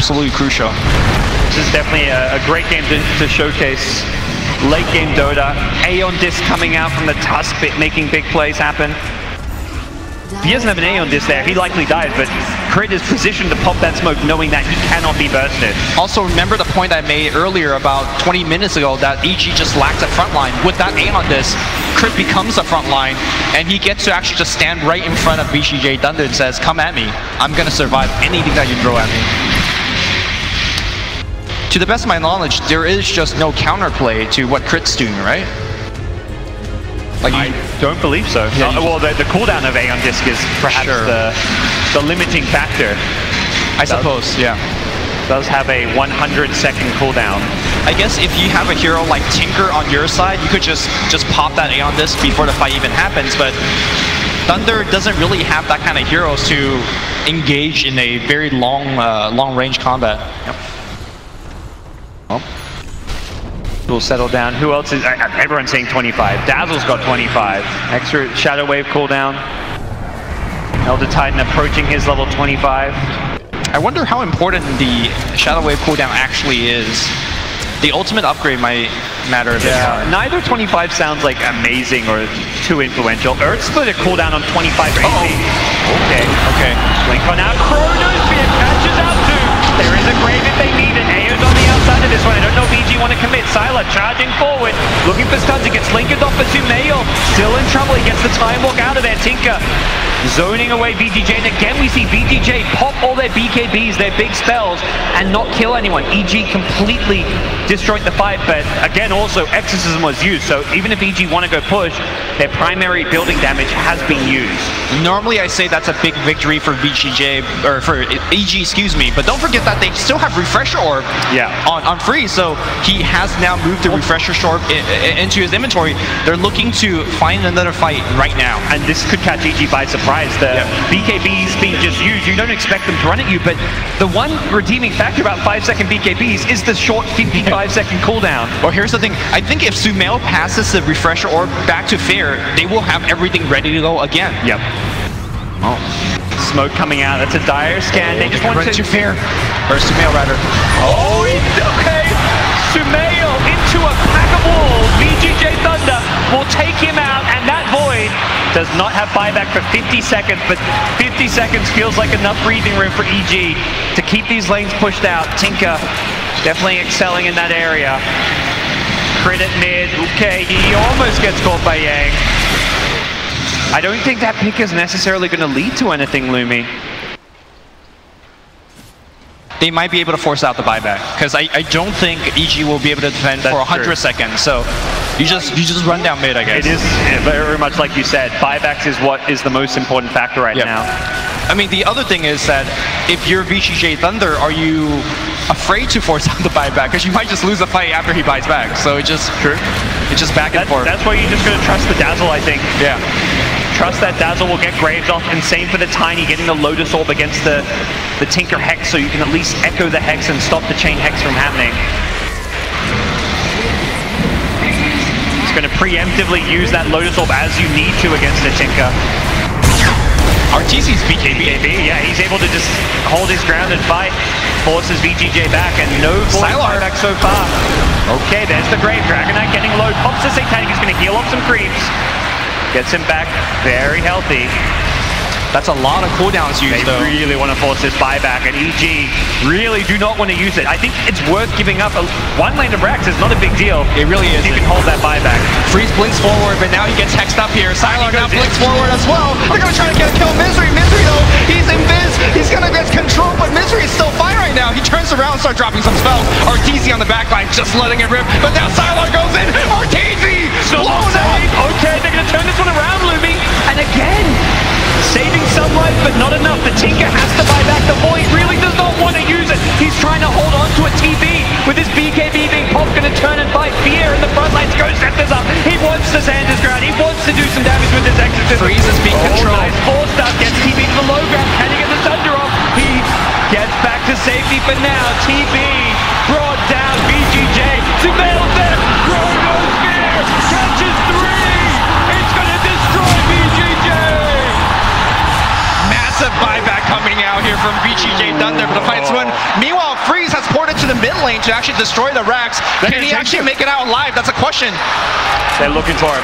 absolutely crucial. This is definitely a great game to showcase late game Dota. Aeon Disc coming out from the Tusk bit, making big plays happen. If he doesn't have an Aeon Disc there, he likely dies, but Crit is positioned to pop that smoke knowing that he cannot be bursted. Also, remember the point I made earlier about 20 minutes ago that EG just lacks a front line. With that Aeon Disc, Crit becomes a front line, and he gets to actually just stand right in front of VGJ Thunder and says, come at me. I'm going to survive anything that you throw at me. To the best of my knowledge, there is just no counterplay to what Crit's doing, right? Like I don't believe so. Yeah, well, the cooldown of Aeon Disc is perhaps the limiting factor. I suppose, yeah. Does have a 100-second cooldown. I guess if you have a hero like Tinker on your side, you could just pop that Aeon Disc before the fight even happens, but Thunder doesn't really have that kind of heroes to engage in a very long-range combat. Yep. Well, we'll settle down. Who else is... everyone's saying 25. Dazzle's got 25. Extra Shadow Wave cooldown. Elder Titan approaching his level 25. I wonder how important the Shadow Wave cooldown actually is. The ultimate upgrade might matter a bit more. Neither 25 sounds like amazing or too influential. Earth split a cooldown on 25 crazy. Okay. Blink on out. Chronosphere catches out too. There is a grave if they need it. Ayo's on the outside of this one. I don't know if EG want to commit. Sylar charging forward. Looking for stuns. It gets linked off for Sumail. Still in trouble. He gets the time walk out of there. Tinker zoning away VGJ. And again, we see VGJ pop all their BKBs, their big spells, and not kill anyone. EG completely destroyed the fight, but again, also Exorcism was used. So even if EG want to go push, their primary building damage has been used. Normally, I say that's a big victory for VGJ, or for EG, excuse me. But don't forget that they still have Refresher Orb on free. So he has now moved the Refresher Orb into his inventory. They're looking to find another fight right now. And this could catch EG by surprise. The BKBs being just used, you don't expect them to run at you, but the one redeeming factor about 5-second BKBs is the short 55-second cooldown. Well, here's the thing. I think if Sumail passes the Refresher Orb back to Fair, they will have everything ready to go again. Yep. Oh. Smoke coming out. That's a dire scan. They just want to... Fair. Or Sumail, rather. Oh, okay. Sumail into a pack of walls. VGJ Thunder will take him out, and that Void does not have buyback for 50 seconds, but 50 seconds feels like enough breathing room for EG to keep these lanes pushed out. Tinker definitely excelling in that area. Crit at mid. Okay, he almost gets caught by Yang. I don't think that pick is necessarily going to lead to anything, Lumi. They might be able to force out the buyback, because I don't think EG will be able to defend for 100 seconds. So you just run down mid, I guess. It is very much like you said. Buybacks is what is the most important factor right now. I mean, the other thing is that if you're VGJ Thunder, are you afraid to force out the buyback? Because you might just lose the fight after he buys back. So it's just back and forth. That's why you're just going to trust the Dazzle, I think. Yeah. Trust that Dazzle will get Graves off, and same for the Tiny, getting the Lotus Orb against the Tinker Hex, so you can at least echo the Hex and stop the Chain Hex from happening. It's going to preemptively use that Lotus Orb as you need to against the Tinker. RTC's BKB. Yeah, he's able to just hold his ground and fight. Forces VGJ back, and no Sylar back so far. Okay, there's the Grave. Dragon Knight getting low. Pops the Satanic, is going to heal off some creeps. Gets him back very healthy. That's a lot of cooldowns used, though. They really want to force this buyback, and EG really do not want to use it. I think it's worth giving up. One lane of Rax is not a big deal. It really is. You can hold that buyback. Freeze blinks forward, but now he gets hexed up here. Sylar now blinks forward as well. They're going to try to kill Misery. Misery, though, he's invis. He's going to get control, but Misery is still fine right now. He turns around and starts dropping some spells. RTC on the backline, just letting it rip. But now Sylar goes in. RTC blown up. Okay, they're going to turn this one around, Lumi. And again, saving some life, but not enough. The Tinker has to buy back. The Void really does not want to use it. He's trying to hold on to a TB. With his BKB being popped, going to turn and fight. Fear in the front lines. Ghost Scepter's up. He wants to stand his ground. He wants to do some damage with his Exorcism. Freeze is being controlled. Nice forced up. Gets TB to the low ground. Can he get the Thunder off? He gets back to safety for now. TB brought down VGJ. Sumail's there. Chronosphere catches 3. It's going to destroy VGJ. Massive buyback coming out here from VGJ Thunder for the fight's win. Meanwhile, Freeze has poured into the mid lane to actually destroy the Rex. Can he actually make it out alive? That's a question. They're looking for him.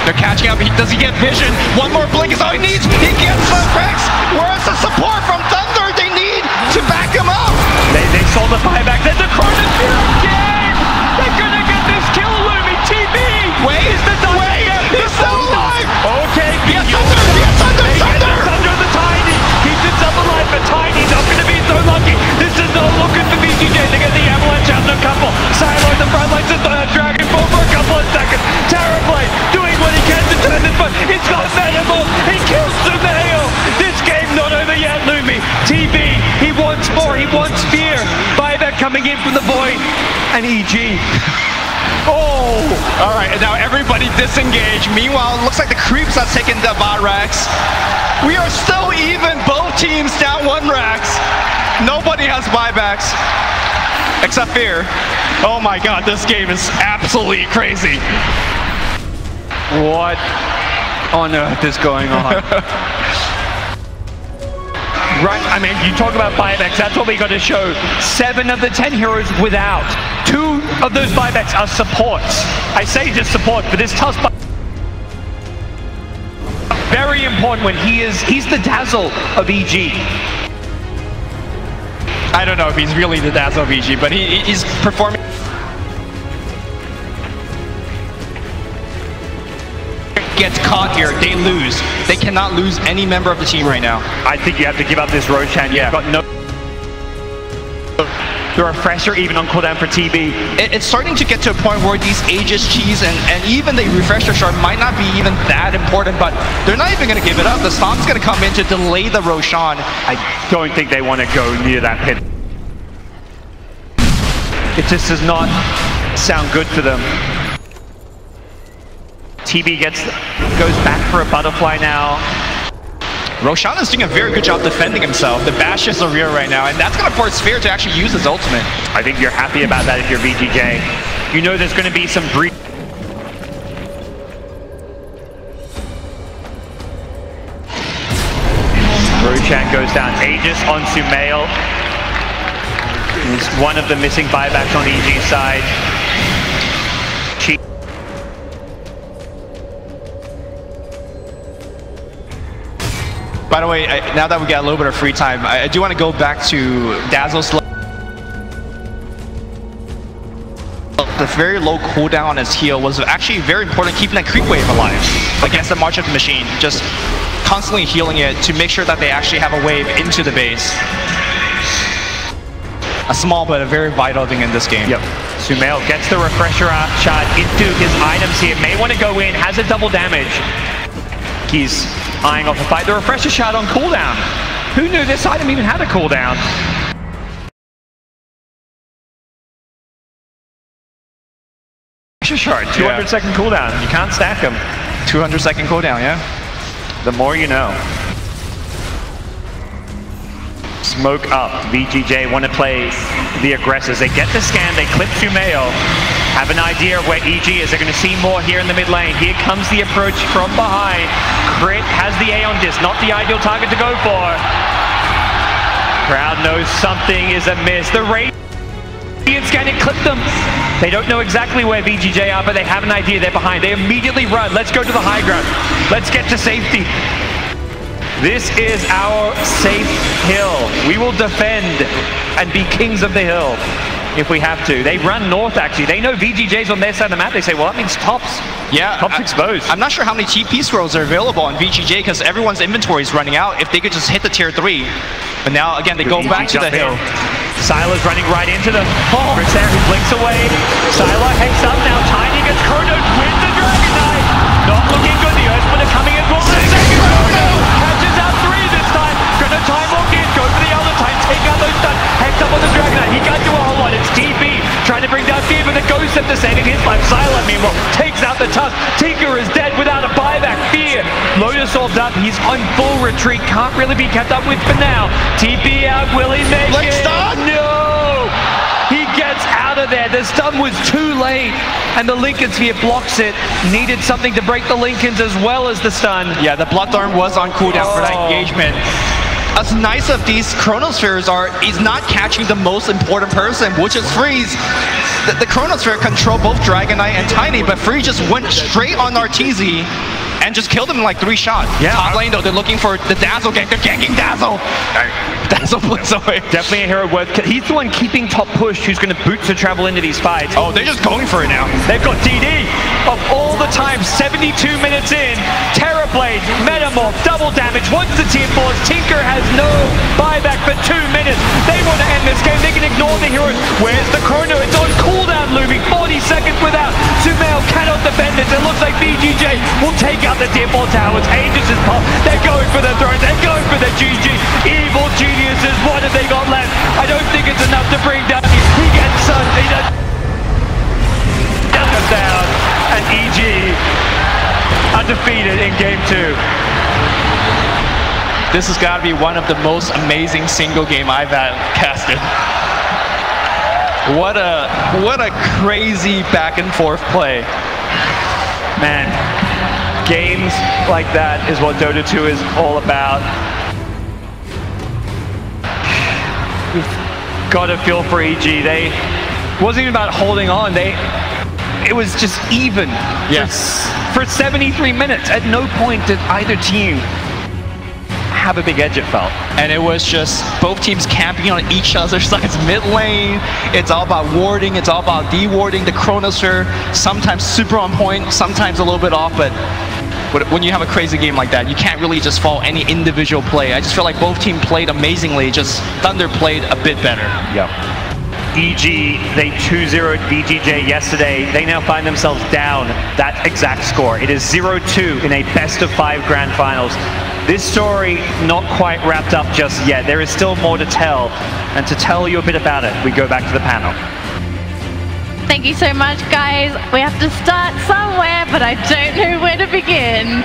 They're catching up. Does he get vision? One more blink is all he needs. He gets the Rex. Where's the support from Thunder? They need to back him up. They saw the buyback. There's a Chronosphere again. They're gonna get this kill, Lumi. TB. Wait, he's still alive. Okay, Yes, Thunder. Thunder the Tiny. Keeps himself alive, but Tiny not gonna be so lucky. This is not looking for VGJ. They get the avalanche out in a couple. Silo in the front line, just Dragon Ball for a couple of seconds. Terrorblade doing what he can to turn this, but it's not manageable. He kills Sumail. This game not over yet, Lumi. TB, he wants more. He wants fear. Buyback coming in from the Void and EG. All right, and now everybody disengaged. Meanwhile, it looks like the creeps have taken the bot Rex. We are still even. Both teams down 1 Rex. Nobody has buybacks except Fear. Oh my god, this game is absolutely crazy. What on earth is going on? Right, I mean, you talk about buybacks, that's what we got to show. 7 of the 10 heroes without. 2 of those buybacks are supports. I say just support, but this tough very important when he's the Dazzle of EG. I don't know if he's really the Dazzle of EG, but he's performing. Gets caught here, they lose. They cannot lose any member of the team right now. I think you have to give up this Roshan. Yeah. You've got no... The refresher even on cooldown for TB. It's starting to get to a point where these Aegis Cheese and even the refresher shard might not be even that important, but they're not even going to give it up. The Stomp's going to come in to delay the Roshan. I don't think they want to go near that pit. It just does not sound good for them. TB goes back for a butterfly now. Roshan is doing a very good job defending himself. The bashes are real right now, and that's going to force Sphere to actually use his ultimate. I think you're happy about that if you're VGJ. You know there's going to be some brief... Roshan goes down. Aegis on Sumail. He's one of the missing buybacks on EG's side. By the way, now that we got a little bit of free time, I do want to go back to Dazzle's. The very low cooldown on his heal was actually very important, keeping that creep wave alive against the March of the Machine. Just constantly healing it to make sure that they actually have a wave into the base. A small but a very vital thing in this game. Yep. Sumail gets the refresher shot into his items here. May want to go in, has a double damage. He's eyeing off the fight. The refresher shot on cooldown. Who knew this item even had a cooldown? Refresher shot, 200-second cooldown. You can't stack them. 200-second cooldown, yeah. The more you know. Smoke up. VGJ want to play the aggressors. They get the scan, they clip Sumail. Have an idea of where EG is. They're going to see more here in the mid lane. Here comes the approach from behind. Crit has the Aeon Disc, not the ideal target to go for. Crowd knows something is amiss. The Radiant scan, it clipped them. They don't know exactly where VGJ are, but they have an idea. They're behind. They immediately run. Let's go to the high ground. Let's get to safety. This is our safe hill. We will defend and be kings of the hill if we have to. They run north, actually. They know VGJ's on their side of the map. They say, well, that means tops. Yeah. Tops exposed. I'm not sure how many TP scrolls are available on VGJ because everyone's inventory is running out if they could just hit the tier 3. But now, again, they go back to the hill. Syla's running right into the... Chris there, who blinks away. Syla hangs up now. Tiny gets Chrono with the Dragon Knight. Not looking good. The Earthsplit are coming in for the second Chrono. Catches out 3 this time. Gonna time walk in. Go for the other time. Take out those stuns. Hangs up on the Dragon Knight. He can't do a whole lot. It's TB trying to bring down Fear, but the Ghost Scepter saving his life. Syla, meanwhile, takes out the Tusk. Tinker is dead without a buyback. Fear. Lotus Orb's up. He's on full retreat. Can't really be kept up with for now. TB out. Will he make it? Stun! No! He gets gets out of there. The stun was too late, and the Lincoln Sphere blocks it. Needed something to break the Lincolns as well as the stun. Yeah, the Blood Arm was on cooldown for that engagement. As nice of these Chronospheres are, he's not catching the most important person, which is Freeze. The Chronosphere control both Dragon Knight and Tiny, but Freeze just went straight on Arteezy and just killed him in like 3 shots. Yeah. Top lane though, they're looking for the Dazzle gank. They're ganking Dazzle. Dazzle plays away. Definitely a hero worth. He's the one keeping top push who's going to boot to travel into these fights. Oh, they're just going for it now. They've got DD of all the time, 72 minutes in. Terrorblade, Metamorph, double damage. Once the tier 4s, Tinker has no buyback for 2 minutes. They want to end this game. They can ignore the heroes. Where's the Chrono? It's on cooldown looming. 40 seconds without. Sumail cannot defend it. It looks like VGJ will take out the tier 4 towers. Aegis is pop. They're going for the throne. They're going for the GG. Evil geniuses. What have they got left? I don't think it's enough to bring down. He gets sun. He does down. And EG undefeated in game 2. This has got to be one of the most amazing single game I've casted. What a crazy back and forth play. Man, games like that is what Dota 2 is all about. We've got to feel for EG. It wasn't even about holding on. It was just even. Yes. For 73 minutes, at no point did either team have a big edge, it felt. And it was just both teams camping on each other's sides mid lane. It's all about warding, it's all about de-warding. The Chronosphere, sometimes super on point, sometimes a little bit off, but when you have a crazy game like that, you can't really just follow any individual play. I just feel like both teams played amazingly, just Thunder played a bit better. Yep. EG, they 2-0'd VGJ yesterday. They now find themselves down that exact score. It is 0-2 in a best-of-5 grand finals. This story not quite wrapped up just yet. There is still more to tell. And to tell you a bit about it, we go back to the panel. Thank you so much, guys. We have to start somewhere, but I don't know where to begin.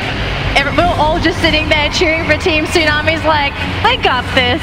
We're all just sitting there cheering for Team Tsunami's like, they got this.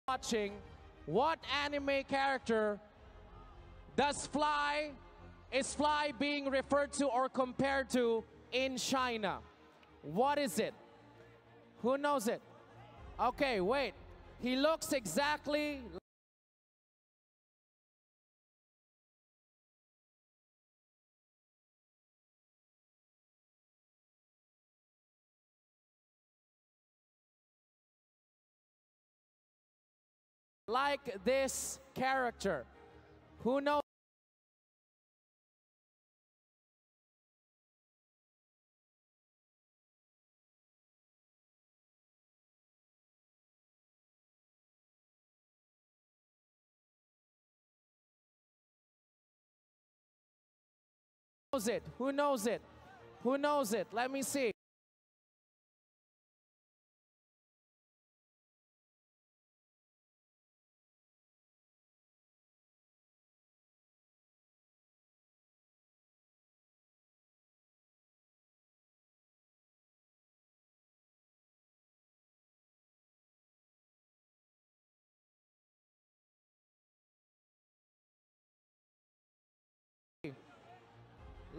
watching, what anime character is Fly being referred to or compared to in China? What is it? Who knows it? Okay, wait. He looks exactly like this character. Who knows it? Who knows it? Who knows it? Let me see.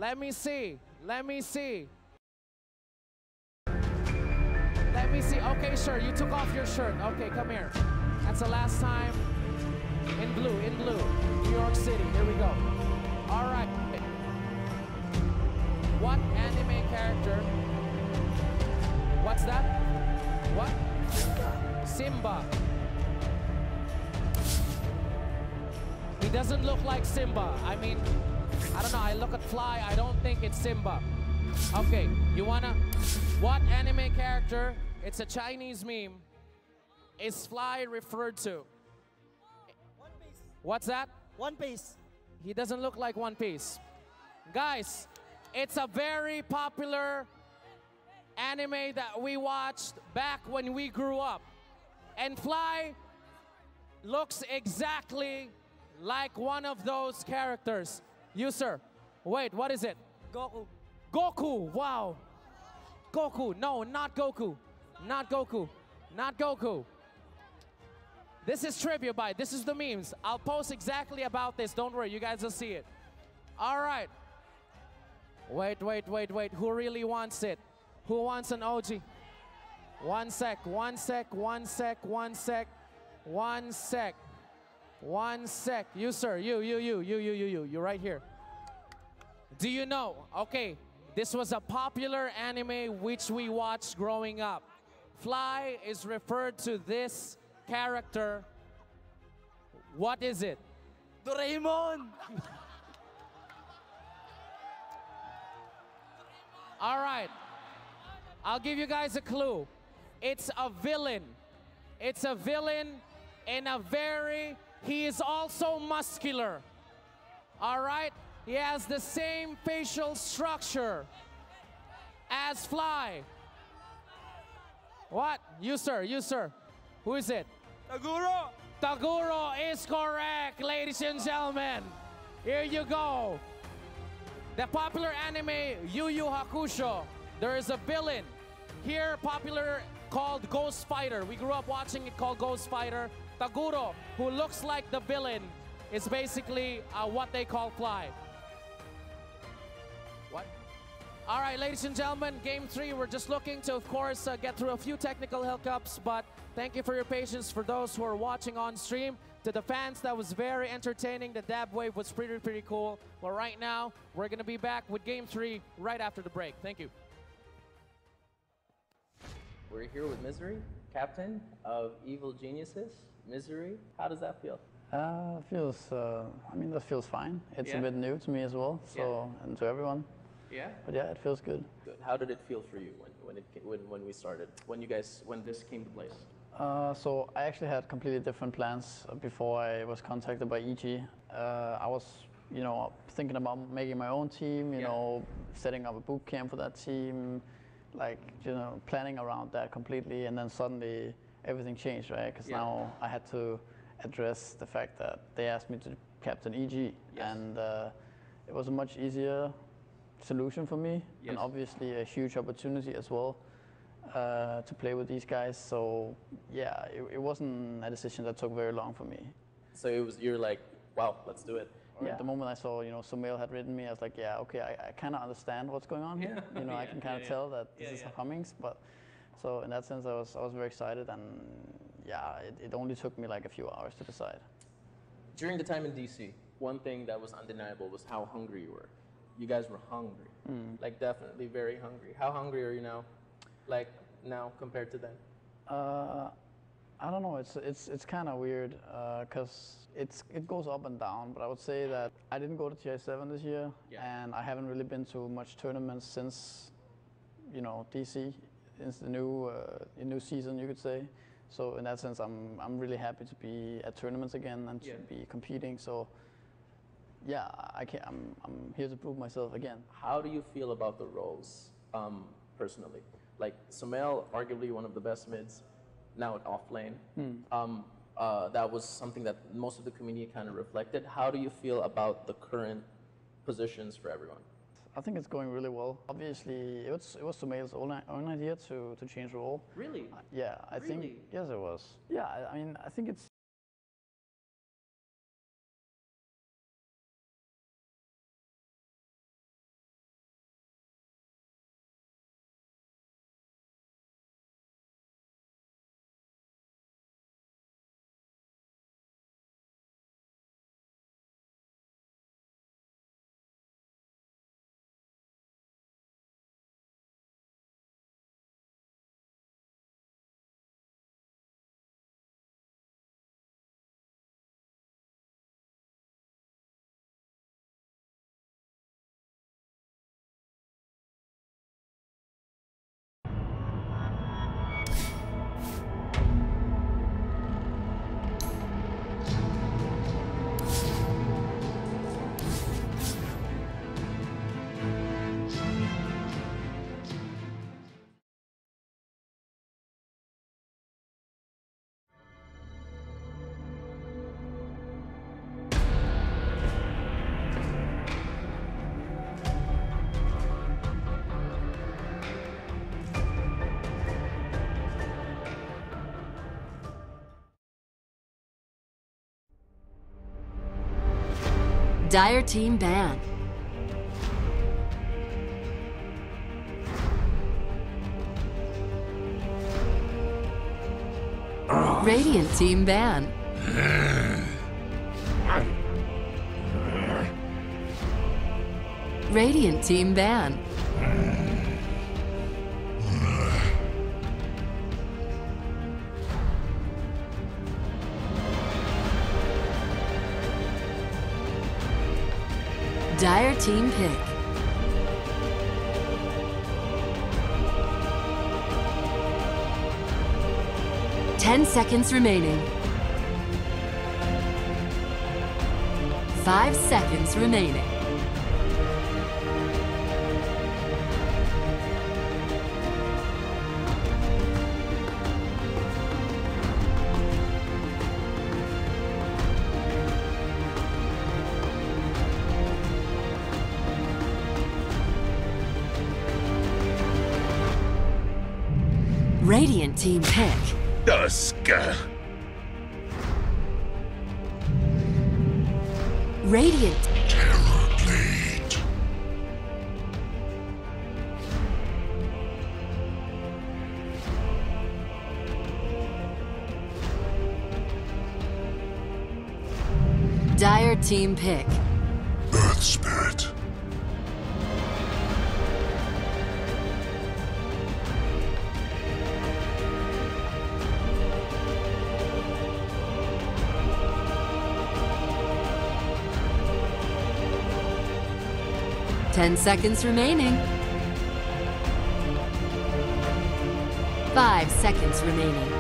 Let me see. Let me see. Let me see. Okay, sure. You took off your shirt. Okay, come here. That's the last time. In blue, in blue. New York City. Here we go. All right. What anime character? What's that? What? Simba. He doesn't look like Simba. I mean, I don't know, I look at Fly, I don't think it's Simba. Okay, you wanna... What anime character, it's a Chinese meme, is Fly referred to? One Piece. What's that? One Piece. He doesn't look like One Piece. Guys, it's a very popular anime that we watched back when we grew up. And Fly looks exactly like one of those characters. You, sir. Wait, what is it? Goku. Goku, wow. Goku, no, not Goku. Not Goku. Not Goku. This is Trivia Bite. This is the memes. I'll post exactly about this. Don't worry, you guys will see it. All right. Wait. Who really wants it? Who wants an OG? One sec. You, sir. You're right here. Do you know? Okay, this was a popular anime which we watched growing up. Fly is referred to this character. What is it? Doraemon. All right. I'll give you guys a clue. It's a villain. It's a villain in a very... He is also muscular. All right? He has the same facial structure as Fly. What? You, sir. Who is it? Taguro. Taguro is correct, ladies and gentlemen. Here you go. The popular anime Yu Yu Hakusho. There is a villain here, popular, called Ghost Fighter. We grew up watching it, called Ghost Fighter. Taguro, who looks like the villain, is basically what they call Fly. What? All right, ladies and gentlemen, game 3. We're just looking to, of course, get through a few technical hiccups, but thank you for your patience. For those who are watching on stream, to the fans, that was very entertaining. The dab wave was pretty cool. Well, right now, we're going to be back with game 3 right after the break. Thank you. We're here with Misery, captain of Evil Geniuses. Misery, how does that feel? I mean, that feels fine. It's a bit new to me as well, so and to everyone. Yeah. But yeah, it feels good. Good. How did it feel for you when we started? When this came to place? So I actually had completely different plans before I was contacted by EG. I was, thinking about making my own team. Setting up a boot camp for that team, planning around that completely, and then suddenly everything changed, right? Because now I had to address the fact that they asked me to captain EG, and it was a much easier solution for me, and obviously a huge opportunity as well. to play with these guys. So yeah, it wasn't a decision that took very long for me. So you're like, wow, let's do it. Yeah. The moment I saw, Sumail had written me, I was like, yeah, okay, I kind of understand what's going on here. I can kind of tell that this is Hummings. But so in that sense, I was very excited, and yeah, it only took me like a few hours to decide. During the time in DC, one thing that was undeniable was how hungry you were. You guys were hungry, like definitely very hungry. How hungry are you now, like now compared to then? I don't know. It's kind of weird because it goes up and down. But I would say that I didn't go to TI7 this year, and I haven't really been to much tournaments since, DC, since the new season, you could say. So in that sense, I'm really happy to be at tournaments again and to be competing. So yeah, I'm here to prove myself again. How do you feel about the roles personally? Like Sumail, arguably one of the best mids. Now at off lane. That was something that most of the community kind of reflected. How do you feel about the current positions for everyone? I think it's going really well. Obviously, it was Sumail's own idea to change role. Really? Yeah, I think, yes it was. Yeah, I mean, I think it's Dire team ban. Radiant team ban. Radiant team ban. Dire team pick. Ten seconds remaining. 5 seconds remaining. Radiant team pick. Duska. Radiant. Terrorblade. Dire team pick. Earth Spirit. Ten seconds remaining. 5 seconds remaining.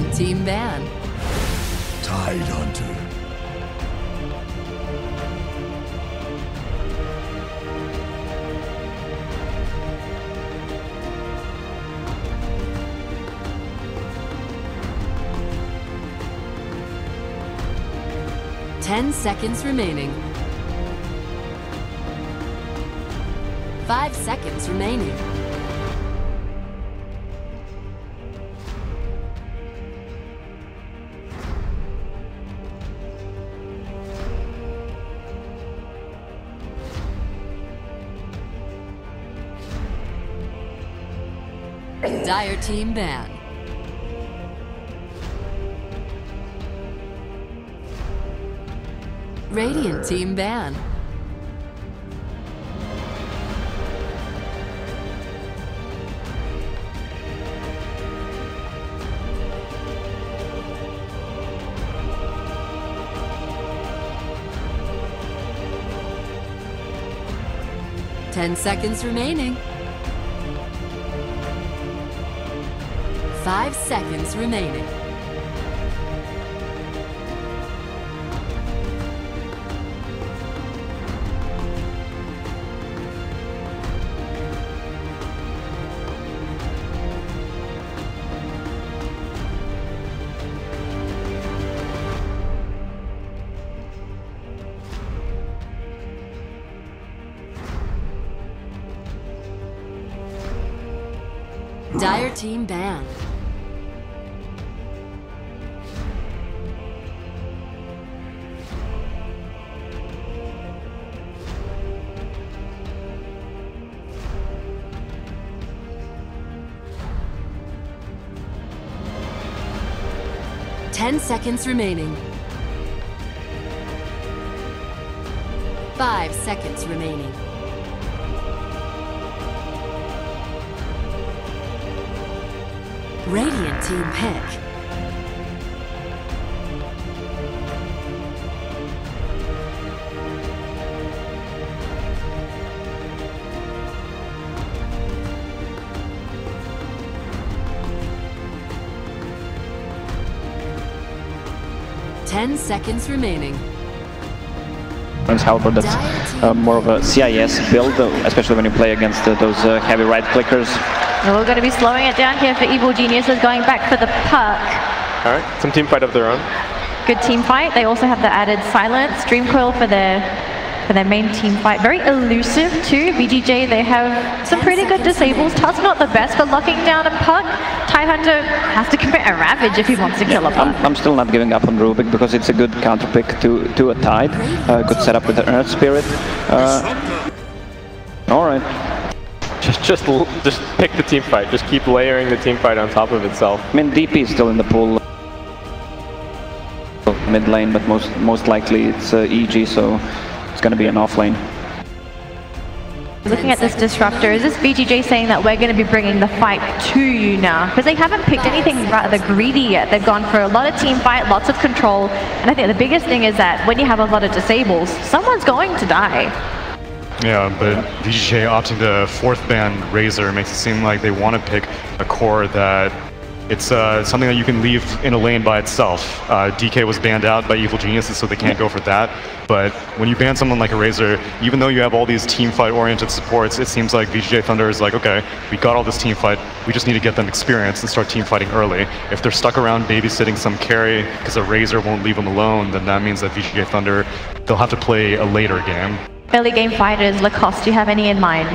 Radiant team ban. Tide Hunter. Ten seconds remaining. 5 seconds remaining. Dire team ban. Radiant team ban. Ten seconds remaining. 5 seconds remaining. Dire team ban. Ten seconds remaining. 5 seconds remaining. Radiant team pick. Ten seconds remaining. However, that's more of a CIS build, especially when you play against those heavy right clickers. We're going to be slowing it down here for Evil Geniuses, going back for the puck. Alright, some team fight of their own. Good team fight. They also have the added silence, Dream Coil for their main team fight. Very elusive too. VGJ, they have some pretty good disables. Tusk not the best for locking down a puck. Tide Hunter has to commit a ravage if he wants to kill a puck. I'm still not giving up on Rubik because it's a good counter pick to a Tide. Good setup with the Earth Spirit. Alright. Just pick the team fight. Just keep layering the team fight on top of itself. I mean, DP is still in the pool. Mid lane, but most likely it's EG, so it's going to be an off lane. Looking at this disruptor, is this VGJ saying that we're going to be bringing the fight to you now? Because they haven't picked anything rather greedy yet. They've gone for a lot of team fight, lots of control, and I think the biggest thing is that when you have a lot of disables, someone's going to die. Yeah, but VGJ opting the 4th ban Razor makes it seem like they want to pick a core that it's something that you can leave in a lane by itself. DK was banned out by Evil Geniuses, so they can't go for that. But when you ban someone like a Razor, even though you have all these team fight oriented supports, it seems like VGJ Thunder is like, okay, we got all this team fight, we just need to get them experience and start team fighting early. If they're stuck around babysitting some carry because a Razor won't leave them alone, then that means that VGJ Thunder, they'll have to play a later game. Early game fighters, Lacoste, do you have any in mind?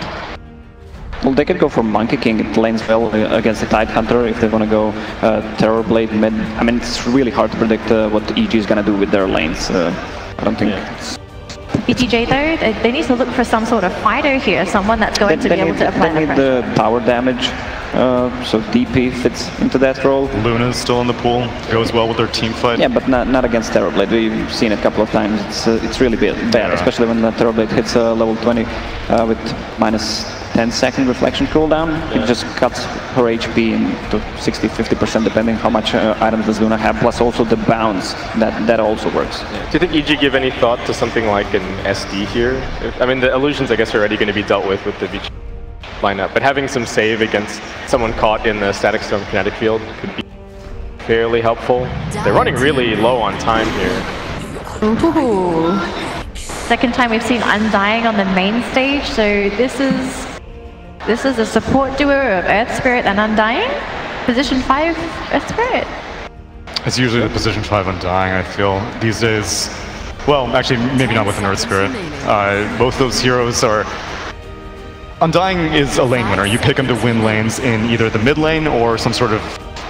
Well, they could go for Monkey King. It lanes well against the Tide Hunter if they want to go Terror Blade mid. I mean, it's really hard to predict what EG is going to do with their lanes. I don't think it's... VGJ though, they need to look for some sort of fighter here, someone that's going to be able to apply the pressure. They need the tower damage, so DP fits into that role. Luna's still in the pool, goes well with their team fight. Yeah, but not against Terrorblade. We've seen it a couple of times. It's really bad, especially when the Terrorblade hits level 20 with minus 10-second reflection cooldown. It just cuts her HP into 60-50% depending how much items does Luna have, plus also the bounce. That also works. Yeah. Do you think EG give any thought to something like an SD here? I mean, the illusions I guess are already going to be dealt with the VG lineup, but having some save against someone caught in the Static Storm kinetic field could be fairly helpful. They're running really low on time here. Ooh. Second time we've seen Undying on the main stage, so this is a support duo of Earth Spirit and Undying. Position 5 Earth Spirit. It's usually the position 5 Undying, I feel, these days. Well, actually, maybe not with an Earth Spirit. Both those heroes are... Undying is a lane winner. You pick him to win lanes in either the mid lane or some sort of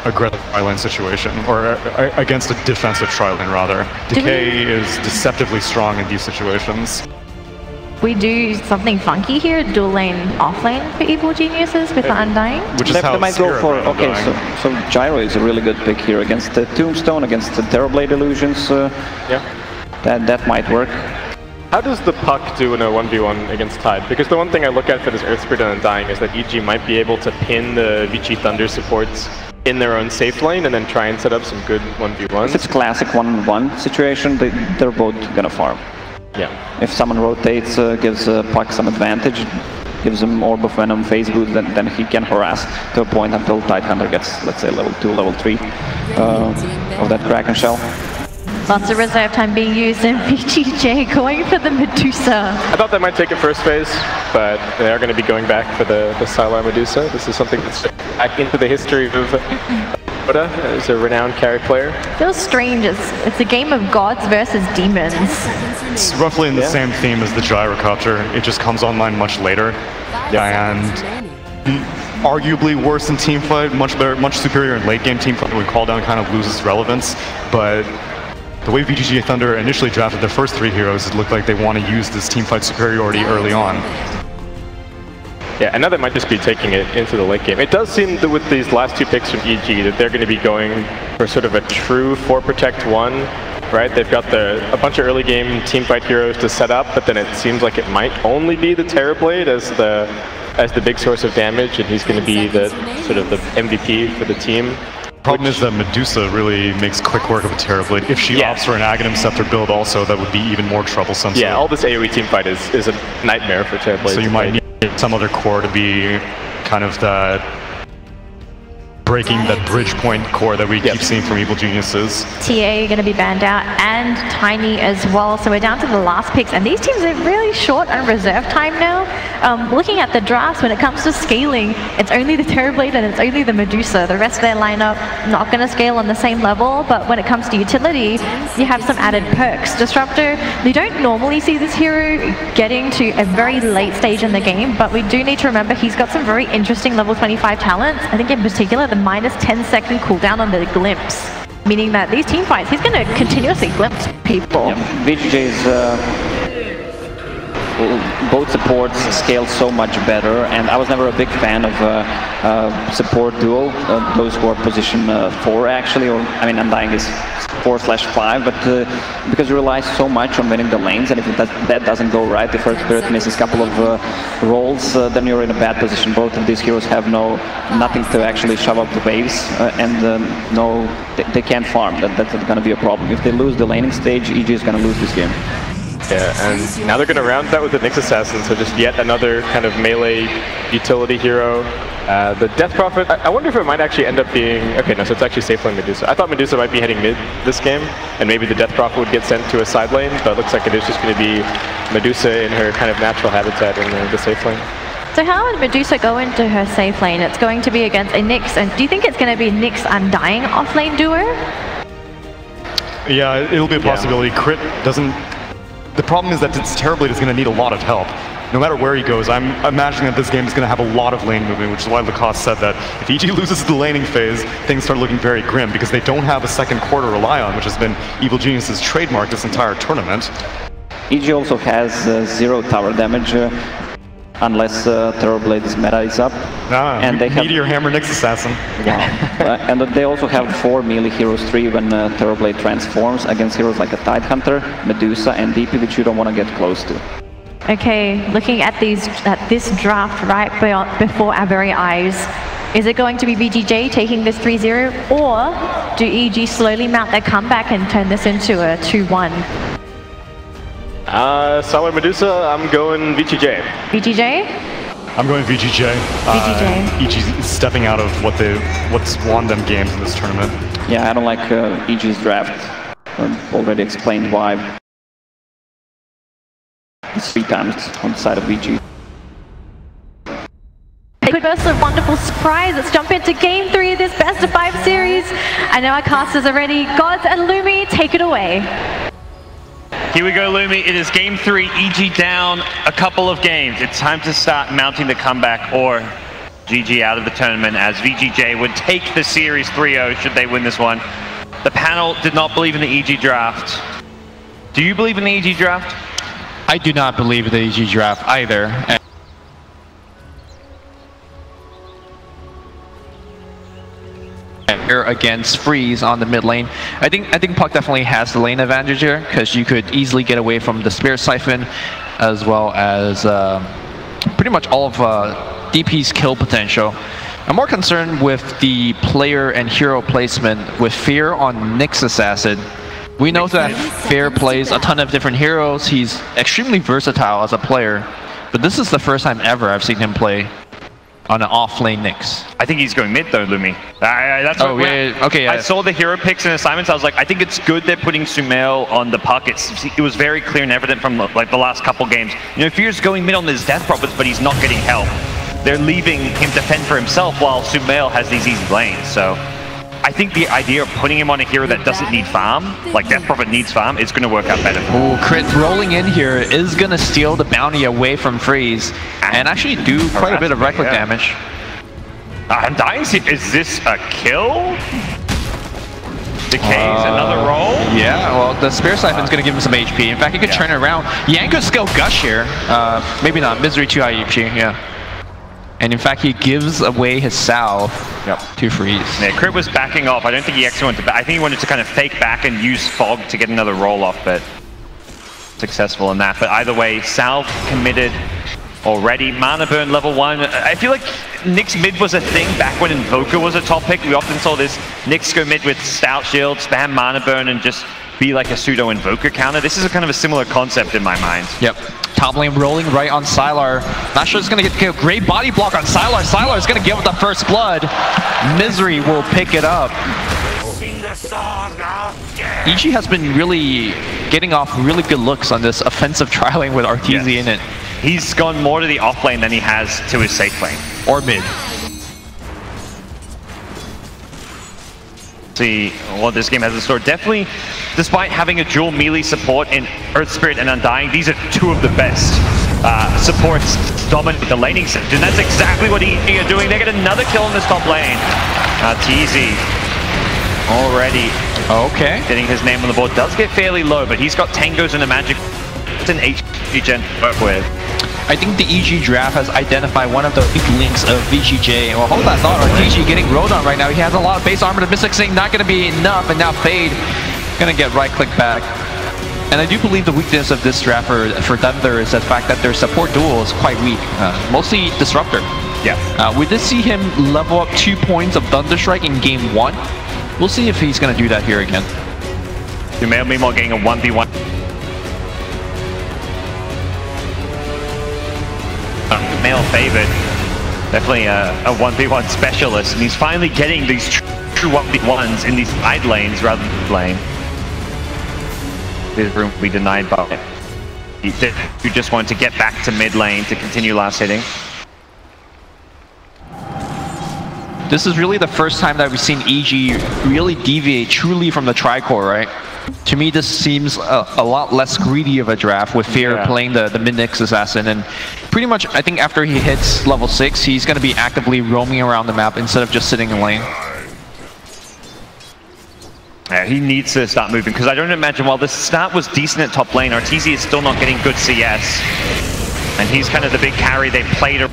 aggressive tri-lane situation, or against a defensive tri-lane, rather. Decay is deceptively strong in these situations. We do something funky here, dual lane, off lane for Evil Geniuses with the Undying. Which is how they might go for, okay, so Gyro is a really good pick here against the Tombstone, against the Terrorblade Illusions. Yeah. That might work. How does the Puck do in a 1v1 against Tide? Because the one thing I look at for this Earth Spirit and Undying is that EG might be able to pin the VG Thunder supports in their own safe lane and then try and set up some good 1v1s. If it's classic 1-on-1 situation, they're both gonna farm. Yeah. If someone rotates, gives Puck some advantage, gives him Orb of Venom, Phase Boost, then he can harass to a point until Tidehunter gets, let's say, level 2, level 3 of that Kraken Shell. Lots of reserve time being used in VGJ, going for the Medusa. I thought that might take a first phase, but they are going to be going back for the Sylar Medusa. This is something that's back into the history of Dota as a renowned carry player. Feels strange, it's a game of gods versus demons. It's roughly in the same theme as the Gyrocopter. It just comes online much later. And arguably worse in teamfight, much better, much superior in late game teamfight when Call Down kind of loses relevance. But the way VGJ Thunder initially drafted their first 3 heroes, it looked like they want to use this teamfight superiority early on. Yeah, and now they might just be taking it into the late game. It does seem that with these last 2 picks from EG that they're going to be going for sort of a true 4 Protect 1, right? They've got a bunch of early game teamfight heroes to set up, but then it seems like it might only be the Terrorblade as the big source of damage, and he's going to be the sort of the MVP for the team. Problem is that Medusa really makes quick work of a Terrorblade. If she opts for an Aghanim Scepter build also, that would be even more troublesome. Yeah, all this AoE teamfight is a nightmare for Terrorblade. So you might need some other core to be kind of that breaking that bridge point core that we keep seeing from Evil Geniuses. TA going to be banned out, and Tiny as well. So we're down to the last picks, and these teams are really short on reserve time now. Looking at the drafts, when it comes to scaling, it's only the Terrorblade and it's only the Medusa. The rest of their lineup not going to scale on the same level, but when it comes to utility, you have some added perks. Disruptor, we don't normally see this hero getting to a very late stage in the game, but we do need to remember he's got some very interesting level 25 talents. I think in particular the minus 10-second cooldown on the glimpse, meaning that these team fights, he's going to continuously glimpse people. VGJ's both supports scale so much better, and I was never a big fan of support duel, those who are position 4 actually, or I mean Undying is 4/5, but because you rely so much on winning the lanes, and if that doesn't go right, if Earth Spirit misses a couple of rolls, then you're in a bad position. Both of these heroes have nothing to actually shove up the waves, and they can't farm. That's going to be a problem. If they lose the laning stage, EG is going to lose this game. Yeah, and now they're going to round that with the Nyx Assassin, so just yet another kind of melee utility hero. The Death Prophet, I wonder if it might actually end up being... Okay, no, so it's actually safe lane Medusa. I thought Medusa might be heading mid this game, and maybe the Death Prophet would get sent to a side lane, but it looks like it is just going to be Medusa in her kind of natural habitat in the safe lane. So how would Medusa go into her safe lane? It's going to be against a Nyx, and do you think it's going to be Nyx Undying off-lane duo? Yeah, it'll be a possibility. Crit doesn't... The problem is that this Terrorblade is going to need a lot of help. No matter where he goes, I'm imagining that this game is going to have a lot of lane movement, which is why Lacoste said that if EG loses the laning phase, things start looking very grim, because they don't have a second core to rely on, which has been Evil Genius's trademark this entire tournament. EG also has 0 tower damage, unless Terrorblade's meta is up. And they have Meteor Hammer Nyx Assassin. Yeah. And they also have 4 melee heroes 3 when Terrorblade transforms against heroes like a Tidehunter, Medusa, and DP, which you don't want to get close to. Okay, looking at this draft right before our very eyes, is it going to be VGJ taking this 3-0, or do EG slowly mount their comeback and turn this into a 2-1? Solid Medusa, I'm going VGJ. VGJ? I'm going VGJ. VGJ. EG is stepping out of what's won them games in this tournament. Yeah, I don't like EG's draft. I've already explained why. It's 3 times on the side of VG. Quick burst of wonderful surprise. Let's jump into game 3 of this best of 5 series. I know our casters are ready. Gods and Lumi, take it away. Here we go, Lumi. It is game 3, EG down a couple of games. It's time to start mounting the comeback or GG out of the tournament, as VGJ would take the series 3-0 should they win this one. The panel did not believe in the EG draft. Do you believe in the EG draft? I do not believe in the EG draft either. Here against Freeze on the mid lane. I think Puck definitely has the lane advantage here, because you could easily get away from the Spirit Siphon, as well as pretty much all of DP's kill potential. I'm more concerned with the player and hero placement with Fear on Nyx Assassin. We know that Fear plays a ton of different heroes. He's extremely versatile as a player, but this is the first time ever I've seen him play on an off-lane Nyx. I think he's going mid though, Lumi. That's what okay. I saw the hero picks and assignments. I was like, I think it's good they're putting Sumail on the puck. It was very clear and evident from like the last couple games. You know, Fear's going mid on his death prophets, but he's not getting help. They're leaving him defend for himself while Sumail has these easy lanes. So I think the idea of putting him on a hero that doesn't need farm, like Death Prophet needs farm, is going to work out better. Ooh, Crit rolling in here is going to steal the bounty away from Freeze and actually do quite a bit of right-click damage. I'm dying. Is this a kill? Decays another roll? Yeah, well, the Spirit Siphon's going to give him some HP. In fact, he could turn it around. Yang could skill Gush here. Maybe not. Misery 2 high HP, yeah. And in fact, he gives away his salve to Freeze. Yeah, Crit was backing off. I don't think he actually wanted to. I think he wanted to kind of fake back and use Fog to get another roll off, but successful in that. But either way, salve committed already. Mana burn level 1. I feel like Nyx mid was a thing back when Invoker was a top pick. We often saw this Nyx go mid with Stout Shield, spam Mana burn, and just be like a pseudo Invoker counter. This is a kind of a similar concept in my mind. Yep. Top lane rolling right on Sylar. Not sure it's going to get a great body block on Sylar. Sylar is going to get with the first blood. Misery will pick it up. EG has been really getting off really good looks on this offensive trialing with Arteezy in it. He's gone more to the off lane than he has to his safe lane. Or mid. See what this game has in store. Definitely, despite having a dual melee support in Earth Spirit and Undying, these are two of the best supports dominate the laning section. And that's exactly what EG are doing. They get another kill in this top lane. Arteezy already getting his name on the board. Does get fairly low, but he's got Tangos and a magic. It's an HP gen to work with. I think the EG draft has identified one of the weak links of VGJ. Well, hold that thought. Arteezy getting rolled on right now. He has a lot of base armor. The Mystic Sing not going to be enough, and now Fade going to get right-click back. And I do believe the weakness of this draft for Thunder is the fact that their support duel is quite weak. Mostly Disruptor. Yeah. We did see him level up 2 points of Thunderstrike in game 1. We'll see if he's going to do that here again. Sumail meanwhile getting a 1v1. Male favorite, definitely a 1v1 specialist, and he's finally getting these true 1v1s in these side lanes rather than lane. His room will be denied by it. He just wanted to get back to mid lane to continue last hitting. This is really the first time that we've seen EG really deviate truly from the Tricore, right? To me, this seems a lot less greedy of a draft with Fear playing the mid-Nyx Assassin. And pretty much, I think after he hits level 6, he's going to be actively roaming around the map instead of just sitting in lane. Yeah, he needs to start moving, because I don't imagine, while the start was decent at top lane, Arteezy is still not getting good CS. And he's kind of the big carry they played. But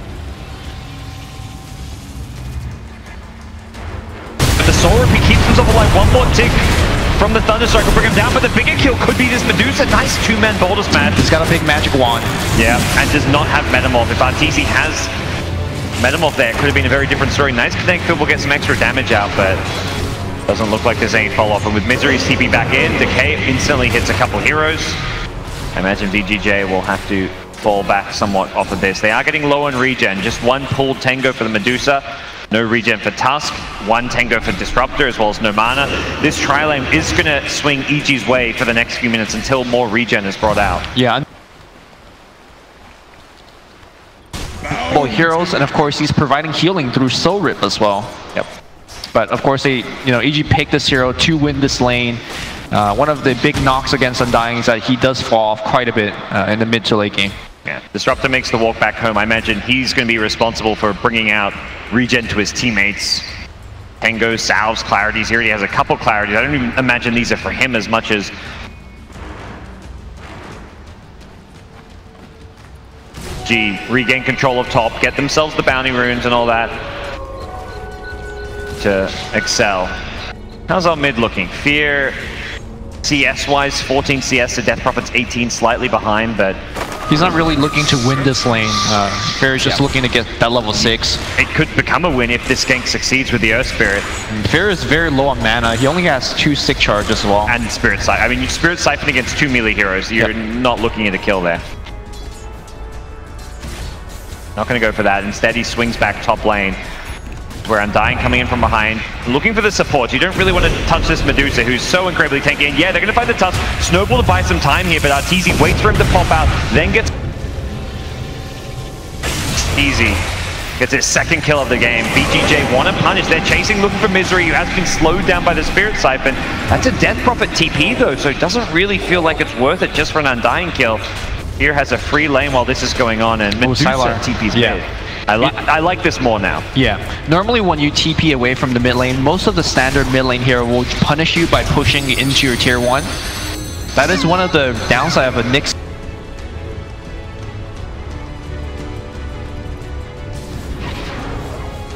the Soul Rip, he keeps himself alive. One more tick from the Thunderstrike will bring him down, but the bigger kill could be this Medusa. Nice two-man Boulder Smash. He's got a big magic wand. Yeah, and does not have Metamorph. If Arteezy has Metamorph there, it could have been a very different story. Nice Connect will get some extra damage out, but doesn't look like there's any follow-up. And with Misery's TP back in, Decay instantly hits a couple heroes. I imagine VGJ will have to fall back somewhat off of this. They are getting low on regen. Just one pulled Tango for the Medusa. No regen for Tusk. One Tango for Disruptor, as well as no mana. This tri-lane is going to swing EG's way for the next few minutes until more regen is brought out. Yeah. Heroes, and of course he's providing healing through Soul Rip as well. Yep. But of course EG picked this hero to win this lane. One of the big knocks against Undying is that he does fall off quite a bit in the mid to late game. Yeah, Disruptor makes the walk back home. I imagine he's going to be responsible for bringing out regen to his teammates. Tango, Salves, Clarities. He already has a couple Clarities. I don't even imagine these are for him as much as... regain control of top, get themselves the bounty runes and all that to excel. How's our mid looking? Fear, CS-wise, 14 CS to Death Prophet's 18, slightly behind, but... He's not really looking to win this lane. Fear is just looking to get that level 6. It could become a win if this gank succeeds with the Earth Spirit. Fear is very low on mana. He only has 2 stick charge as well. And Spirit Siphon. I mean, Spirit Siphon against 2 melee heroes. You're not looking at a kill there. Not going to go for that. Instead, he swings back top lane. Where Undying coming in from behind, looking for the support. You don't really want to touch this Medusa, who's so incredibly tanky. And yeah, they're going to find the Tusk. Snowball to buy some time here, but Arteezy waits for him to pop out, then gets... Easy. Gets his second kill of the game. VGJ want to punish. They're chasing, looking for Misery, who has been slowed down by the Spirit Siphon. That's a Death Prophet TP, though, so it doesn't really feel like it's worth it just for an Undying kill. Here has a free lane while this is going on, and Medusa TP's mid. I like this more now. Yeah. Normally when you TP away from the mid lane, most of the standard mid lane hero will punish you by pushing into your tier 1. That is one of the downside of a Nyx.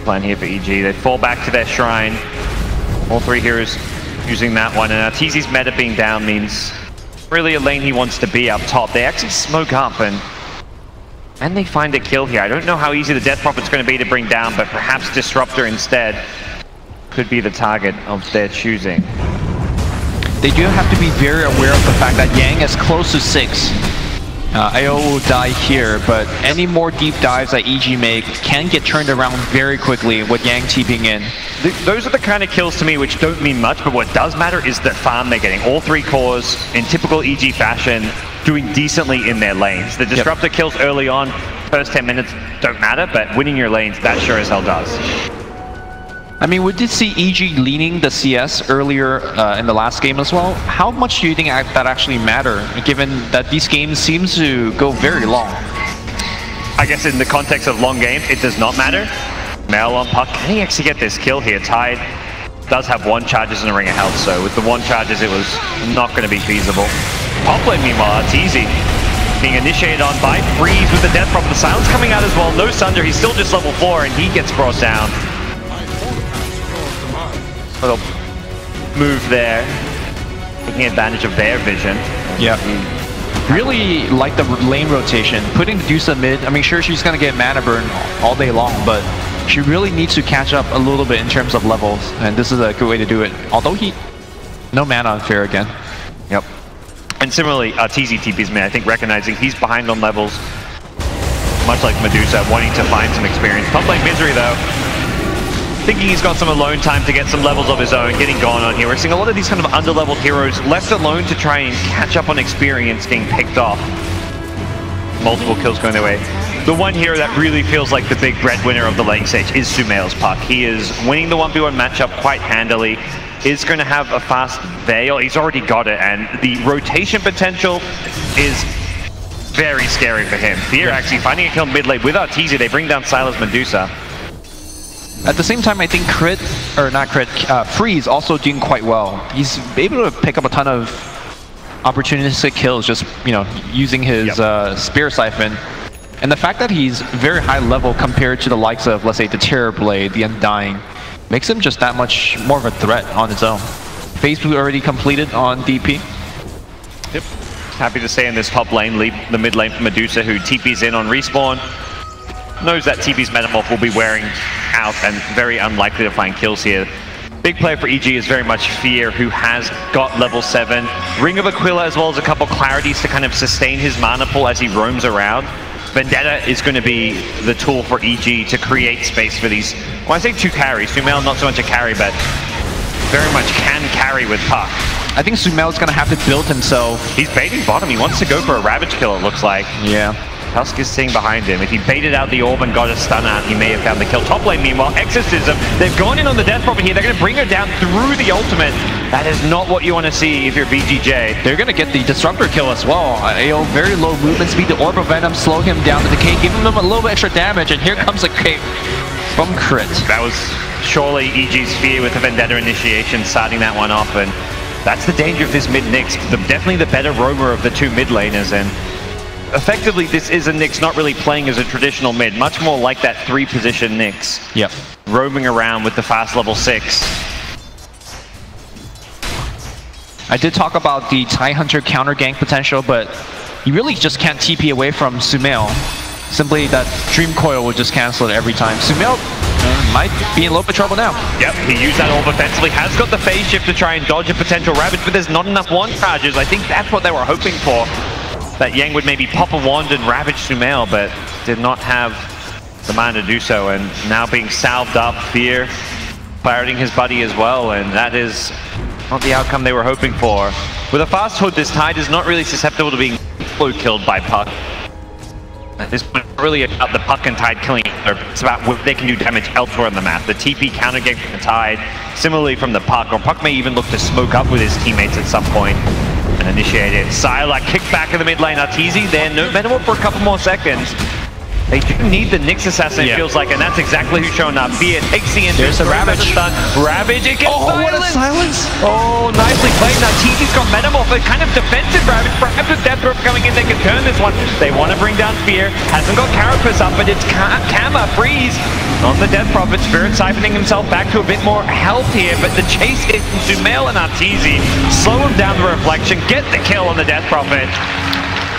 Plan here for EG. They fall back to their shrine. All 3 heroes using that one, and Arteezy's meta being down means really a lane he wants to be up top. They actually smoke up and they find a kill here. I don't know how easy the Death Prophet's going to be to bring down, but perhaps Disruptor instead could be the target of their choosing. They do have to be very aware of the fact that Yang is close to 6. AO will die here, but any more deep dives that EG make can get turned around very quickly with Yang TPing in. Those are the kind of kills to me which don't mean much, but what does matter is the farm they're getting. All 3 cores, in typical EG fashion, doing decently in their lanes. The Disruptor kills early on, first 10 minutes don't matter, but winning your lanes, that sure as hell does. I mean, we did see EG leading the CS earlier in the last game as well. How much do you think that actually matter, given that these games seem to go very long? I guess in the context of long games, it does not matter. Mel on puck, can he actually get this kill here? Tide does have 1 charges and a ring of health, so with the 1 charges, it was not going to be feasible. Top lane, meanwhile, Arteezy being initiated on by Freeze with the Death Prophet. The silence coming out as well. No Sunder, he's still just level 4, and he gets brought down. Little move there, taking advantage of their vision. Yeah. Really like the lane rotation. Putting Medusa mid, I mean, sure, she's going to get mana burn all day long, but she really needs to catch up a little bit in terms of levels, and this is a good way to do it. Although no mana on Fair again. Yep. And similarly, Arteezy TP's mid, I think recognizing he's behind on levels, much like Medusa, wanting to find some experience. Top lane Misery, though, thinking he's got some alone time to get some levels of his own, getting gone on here. We're seeing a lot of these kind of under-leveled heroes left alone to try and catch up on experience, getting picked off. Multiple kills going their way. The one hero that really feels like the big breadwinner of the lane stage is Sumail's puck. He is winning the 1v1 matchup quite handily. Is going to have a fast Veil. He's already got it, and the rotation potential is very scary for him. Fear actually finding a kill mid lane with Arteezy. They bring down Silas Medusa. At the same time, I think Freeze also doing quite well. He's able to pick up a ton of opportunistic kills, just using his Spear Siphon. And the fact that he's very high level compared to the likes of, let's say, the Terrorblade, the Undying, makes him just that much more of a threat on his own. Phase blue already completed on DP. Yep. Happy to stay in this top lane, leave the mid lane for Medusa, who TP's in on respawn. Knows that TP's Metamorph will be wearing out and very unlikely to find kills here. Big player for EG is very much Fear, who has got level 7. Ring of Aquila as well as a couple clarities to kind of sustain his mana pool as he roams around. Vendetta is going to be the tool for EG to create space for these, well, I say 2 carries. Sumail not so much a carry, but very much can carry with Puck. I think Sumail's going to have to build himself. He's baiting bottom. He wants to go for a Ravage kill, it looks like. Yeah. Tusk is sitting behind him. If he baited out the orb and got a stun out, he may have found the kill. Top lane, meanwhile, Exorcism. They've gone in on the death prophet here. They're going to bring her down through the ultimate. That is not what you want to see if you're VGJ. They're going to get the Disruptor kill as well. Very low movement speed. The Orb of Venom slow him down. The Decay, giving him a little bit extra damage. And here comes a kick from Crit. That was surely EG's Fear with the Vendetta initiation, starting that one off. And that's the danger of this mid Nyx. Definitely the better roamer of the 2 mid laners. And effectively, this is a Nyx not really playing as a traditional mid, much more like that 3-position Nyx. Yep. Roaming around with the fast level 6. I did talk about the Tidehunter counter gank potential, but you really just can't TP away from Sumail. Simply that Dream Coil will just cancel it every time. Sumail might be in a little bit of trouble now. Yep, he used that orb offensively, has got the phase shift to try and dodge a potential Ravage, but there's not enough wand charges. I think that's what they were hoping for. That Yang would maybe pop a wand and Ravage Sumail, but did not have the mana to do so. And now being salved up, Fear pirating his buddy as well, and that is not the outcome they were hoping for. With a fast hood, this Tide is not really susceptible to being killed by Puck. At this point, it's really about the Puck and Tide killing each other. It's about what they can do damage elsewhere on the map. The TP counter game from the Tide, similarly from the Puck, or Puck may even look to smoke up with his teammates at some point and initiate it. Sylar kick back in the mid lane. Arteezy there, no Metamorph for a couple more seconds. They do need the Nyx assassin, it feels like, and that's exactly who's showing up. Fear takes the injury. There's a Ravage. Ravage, it gets what a silence! Oh, nicely played. Now Arteezy's got Metamorph, a kind of defensive Ravage. Perhaps with Death Rope coming in, they can turn this one. They want to bring down Fear. Hasn't got Carapace up, but it's Kama, Freeze on the Death Prophet. Spirit siphoning himself back to a bit more health here, but the chase is Sumail and Arteezy. Slow him down the reflection, get the kill on the Death Prophet.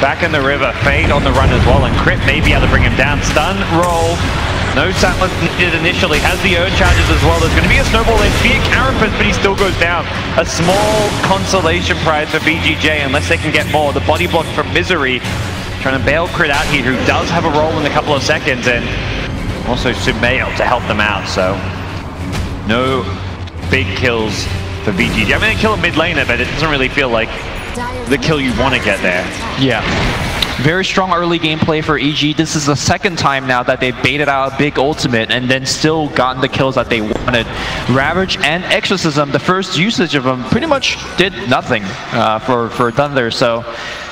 Back in the river, Fade on the run as well, and Crit may be able to bring him down. Stun, roll, no silence needed initially, has the Urge charges as well. There's going to be a snowball in Fear Carapace, but he still goes down. A small consolation prize for VGJ, unless they can get more. The body block from Misery, trying to bail Crit out here, who does have a roll in a couple of seconds, and also Sumail to help them out, so no big kills for VGJ. I mean, they kill a mid laner, but it doesn't really feel like the kill you want to get there. Yeah. Very strong early gameplay for EG. This is the second time now that they've baited out a big ultimate and then still gotten the kills that they wanted. Ravage and Exorcism, the first usage of them, pretty much did nothing for Thunder. So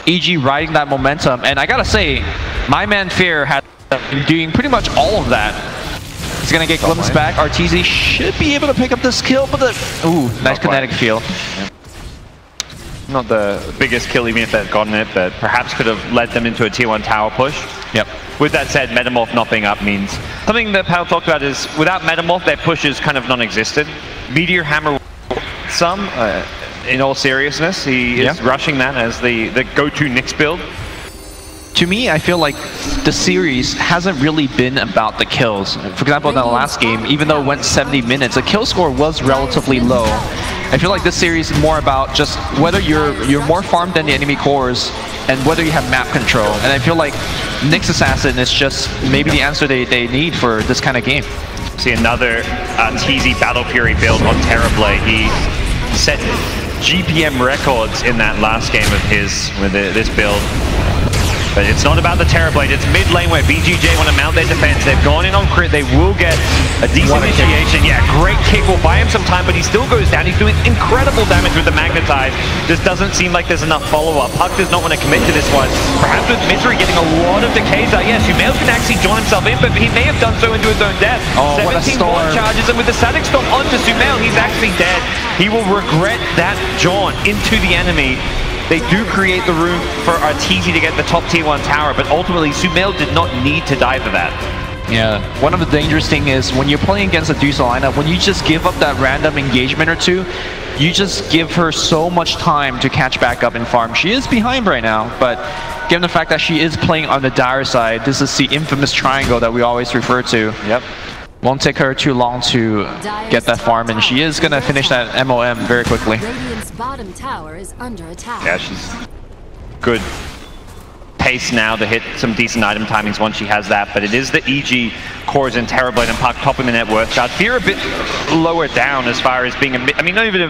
EG riding that momentum. And I gotta say, my man Fear had been doing pretty much all of that. He's gonna get glimpsed back. Arteezy should be able to pick up this kill, but nice kinetic feel. Not the biggest kill even if they'd gotten it, but perhaps could have led them into a tier 1 tower push. Yep. With that said, Metamorph not being up means... Something that Pal talked about is, without Metamorph, their push is kind of non-existent. Meteor Hammer some, in all seriousness. He is rushing that as the go-to Nyx build. To me, I feel like the series hasn't really been about the kills. For example, in the last game, even though it went 70 minutes, the kill score was relatively low. I feel like this series is more about just whether you're more farmed than the enemy cores and whether you have map control. And I feel like Nyx Assassin is just maybe the answer they need for this kind of game. See another Arteezy Battle Fury build on Terrorblade. He set GPM records in that last game of his with this build. But it's not about the Terrorblade, it's mid lane where VGJ want to mount their defense. They've gone in on Crit, they will get a decent initiation. Yeah, great kick will buy him some time, but he still goes down. He's doing incredible damage with the Magnetize. Just doesn't seem like there's enough follow-up. Puck does not want to commit to this one. Perhaps with Misery getting a lot of decays out. Yes, Sumail can actually join himself in, but he may have done so into his own death. Oh, 17 ward charges, and with the Static Storm onto Sumail, he's actually dead. He will regret that jaunt into the enemy. They do create the room for Arteezy to get the top tier 1 tower, but ultimately Sumail did not need to die for that. Yeah, one of the dangerous things is when you're playing against a Dusa lineup, when you just give up that random engagement or two, you just give her so much time to catch back up and farm. She is behind right now, but given the fact that she is playing on the dire side, this is the infamous triangle that we always refer to. Yep. Won't take her too long to get that farm, and she is going to finish that MOM very quickly. Radiant's bottom tower is under attack. Yeah, she's good pace now to hit some decent item timings once she has that, but it is the EG cores in Terrorblade and Puck topping the net worth guard. Fear a bit lower down as far as being a mid. I mean, not even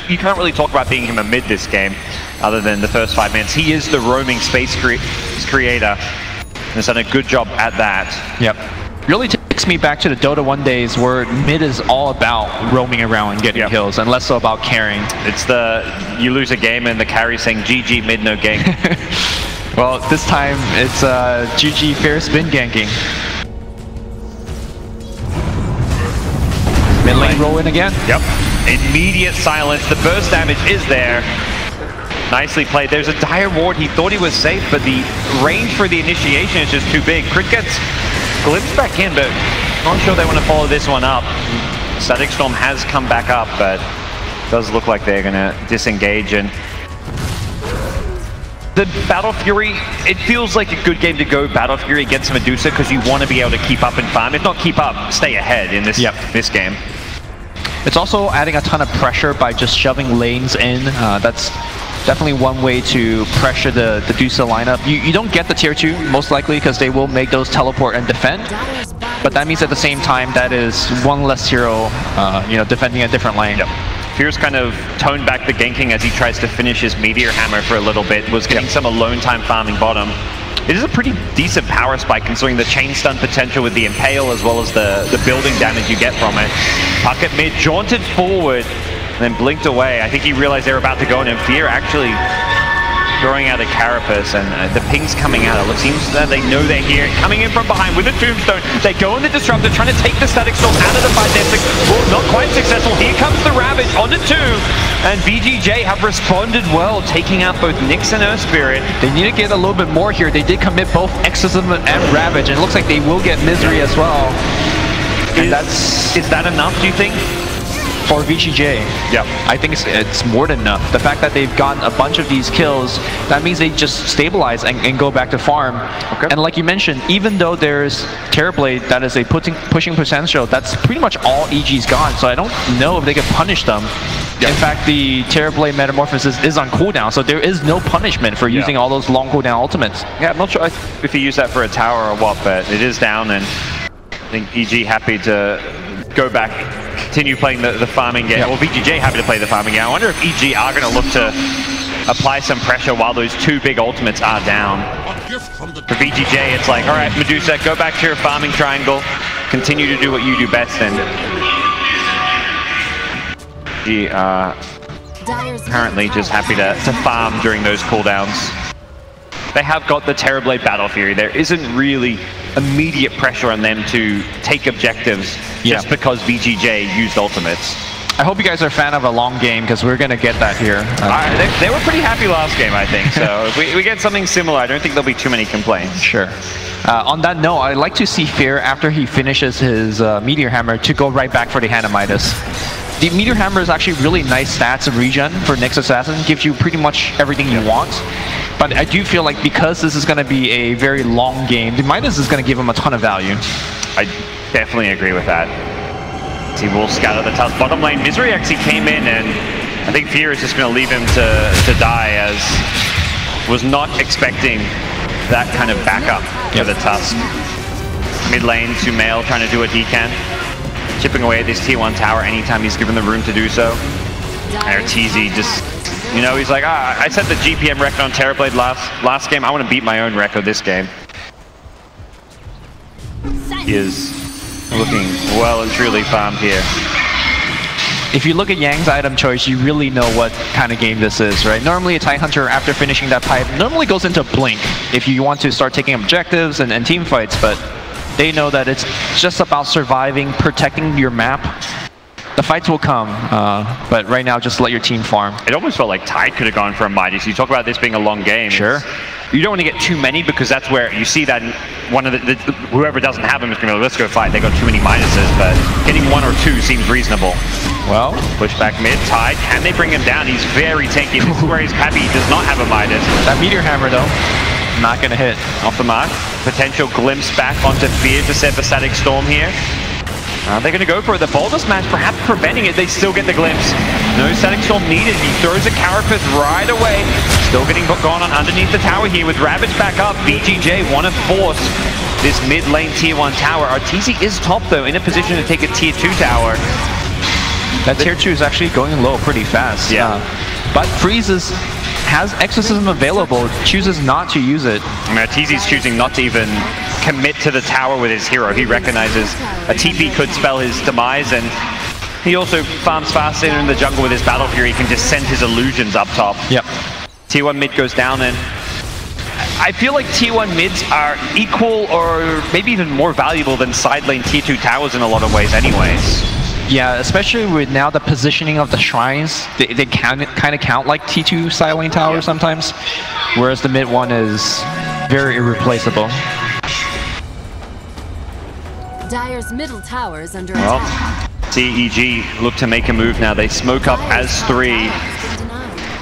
you can't really talk about being him a mid this game, other than the first 5 minutes. He is the roaming space creator, and has done a good job at that. Yep. Really takes me back to the Dota 1 days where mid is all about roaming around and getting kills, and less so about carrying. It's the you lose a game and the carry saying GG mid no gank. Well, this time it's GG fair spin ganking. Mid lane roll in again. Yep. Immediate silence. The burst damage is there. Nicely played. There's a dire ward. He thought he was safe, but the range for the initiation is just too big. Crit gets glimpsed back in, but not sure they want to follow this one up. Static Storm has come back up, but does look like they're going to disengage. And the Battle Fury, it feels like a good game to go Battle Fury against Medusa because you want to be able to keep up and farm. If not keep up, stay ahead in this this game. It's also adding a ton of pressure by just shoving lanes in. That's definitely one way to pressure the Medusa lineup. You don't get the tier 2 most likely because they will make those teleport and defend. But that means at the same time that is one less hero, defending a different lane. Yep. Fear's kind of toned back the ganking as he tries to finish his Meteor Hammer for a little bit. Was getting some alone time farming bottom. It is a pretty decent power spike considering the chain stun potential with the Impale as well as the building damage you get from it. Puck at mid, jaunted forward, and then blinked away. I think he realized they were about to go in, and Fear actually throwing out a Carapace, and the ping's coming out. It seems that they know they're here. Coming in from behind with a Tombstone. They go in the Disruptor, trying to take the Static Storm out of the fight. They're not quite successful. Here comes the Ravage onto 2, and VGJ have responded well, taking out both Nyx and Earth Spirit. They need to get a little bit more here. They did commit both Exorcism and Ravage, and it looks like they will get Misery as well. And is that enough, do you think? For VGJ, yeah, I think it's more than enough. The fact that they've gotten a bunch of these kills, that means they just stabilize and go back to farm. Okay. And like you mentioned, even though there's Terrorblade that is a pushing potential, that's pretty much all EG's gone. So I don't know if they can punish them. Yeah. In fact, the Terrorblade Metamorphosis is on cooldown, so there is no punishment for using all those long cooldown ultimates. Yeah, I'm not sure if you use that for a tower or what, but it is down, and I think EG happy to go back, continue playing the farming game. Well, VGJ happy to play the farming game. I wonder if EG are going to look to apply some pressure while those 2 big ultimates are down. For VGJ, it's like, all right, Medusa, go back to your farming triangle, continue to do what you do best, and EG apparently just happy to farm during those cooldowns. They have got the Terrorblade Battle Fury. There isn't really immediate pressure on them to take objectives just because VGJ used ultimates. I hope you guys are a fan of a long game because we're going to get that here. They were pretty happy last game, I think. So if we get something similar, I don't think there'll be too many complaints. Sure. On that note, I'd like to see Fear, after he finishes his Meteor Hammer, to go right back for the Hand of Midas. The Meteor Hammer is actually really nice stats of regen for Nyx Assassin. Gives you pretty much everything you want. But I do feel like because this is going to be a very long game, the Midas is going to give him a ton of value. I definitely agree with that. He will scatter the Tusk bottom lane. Misery actually came in, and I think Fear is just going to leave him to die, as was not expecting that kind of backup for the Tusk. Mid lane, Sumail trying to do what he can. Chipping away at this T1 tower anytime he's given the room to do so. And TZ just, he's like, I set the GPM record on Terrorblade last game. I want to beat my own record this game. He is looking well and truly farmed here. If you look at Yang's item choice, you really know what kind of game this is, right? Normally a Tidehunter, after finishing that pipe, normally goes into Blink if you want to start taking objectives and team fights, but they know that it's just about surviving, protecting your map. The fights will come, but right now just let your team farm. It almost felt like Tide could have gone for a Midas. You talk about this being a long game. Sure. You don't want to get too many because that's where you see that one of whoever doesn't have them is going to be like, let's go fight. They got too many Midases, but getting 1 or 2 seems reasonable. Well, push back mid, Tide. Can they bring him down? He's very tanky. This is where his Pappy does not have a Midas. That Meteor Hammer though, not going to hit. Off the mark. Potential glimpse back onto Fear to set the Static Storm here. They're going to go for it. The boulder smash perhaps preventing it. They still get the glimpse. No static storm needed. He throws a carapace right away. Still getting gone on underneath the tower here with Ravage back up. VGJ want to force this mid lane tier 1 tower. Arteezy is top though, in a position to take a tier 2 tower. That tier 2 is actually going low pretty fast. Yeah. But Freeze has exorcism available, chooses not to use it. I mean, Arteezy's choosing not to even commit to the tower with his hero. He recognizes a TP could spell his demise, and he also farms faster in the jungle with his Battle Fury. He can just send his illusions up top. Yep. Tier 1 mid goes down, and I feel like tier 1 mids are equal or maybe even more valuable than side lane tier 2 towers in a lot of ways anyways. Yeah, especially with now the positioning of the shrines, they kind of count like T2 side lane towers sometimes, whereas the mid one is very irreplaceable. Dire's middle tower is under attack. CEG look to make a move now. They smoke up as 3.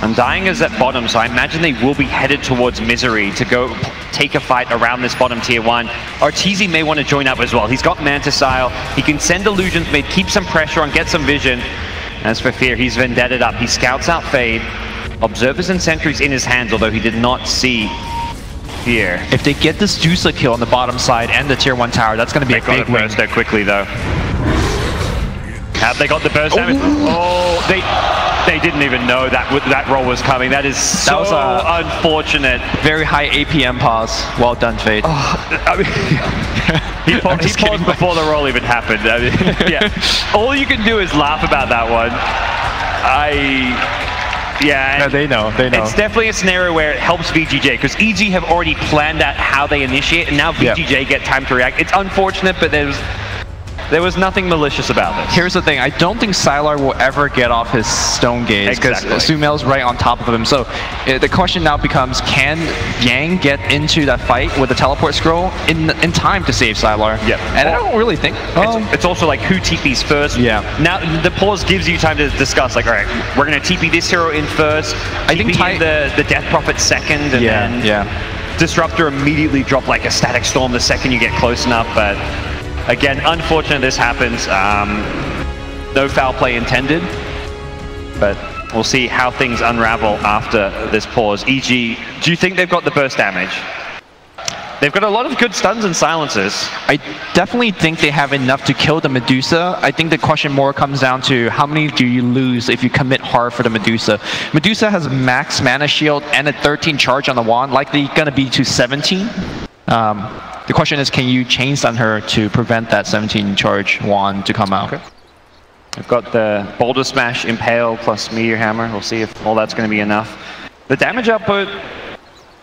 Undying is at bottom, so I imagine they will be headed towards Misery to go take a fight around this bottom tier 1. Arteezy may want to join up as well. He's got Mantisile. He can send illusions, may keep some pressure on, get some vision. As for Fear, he's vendetted up. He scouts out Fade. Observers and Sentries in his hands, although he did not see Fear. If they get this Juicer kill on the bottom side and the tier 1 tower, that's going to be a big win. Burst there quickly though. Have they got the burst damage? Oh, they didn't even know that roll was coming. That is so unfortunate. Very high APM pause. Well done, Fade. I mean, he paused before the roll even happened. I mean, yeah. All you can do is laugh about that one. Yeah, no, they know. It's definitely a scenario where it helps VGJ, because EG have already planned out how they initiate, and now VGJ get time to react. It's unfortunate, but there was nothing malicious about this. Here's the thing, I don't think Sylar will ever get off his Stone Gaze, because Sumail's right on top of him. So the question now becomes, can Yang get into that fight with the teleport scroll in time to save Sylar? Yep. And I don't really think. It's also like who TPs first. Yeah. Now the pause gives you time to discuss, like, all right, we're going to TP this hero in first, I think the Death Prophet second, and then Disruptor immediately drop like a Static Storm the second you get close enough, but again, unfortunate this happens. No foul play intended, but we'll see how things unravel after this pause. EG, do you think they've got the burst damage? They've got a lot of good stuns and silences. I definitely think they have enough to kill the Medusa. I think the question more comes down to how many do you lose if you commit hard for the Medusa. Medusa has max mana shield and a 13 charge on the wand, likely gonna be to 17. The question is, can you chain stun her to prevent that 17 charge wand to come out? Okay. We've got the Boulder Smash, Impale, plus Meteor Hammer. We'll see if all that's going to be enough. The damage output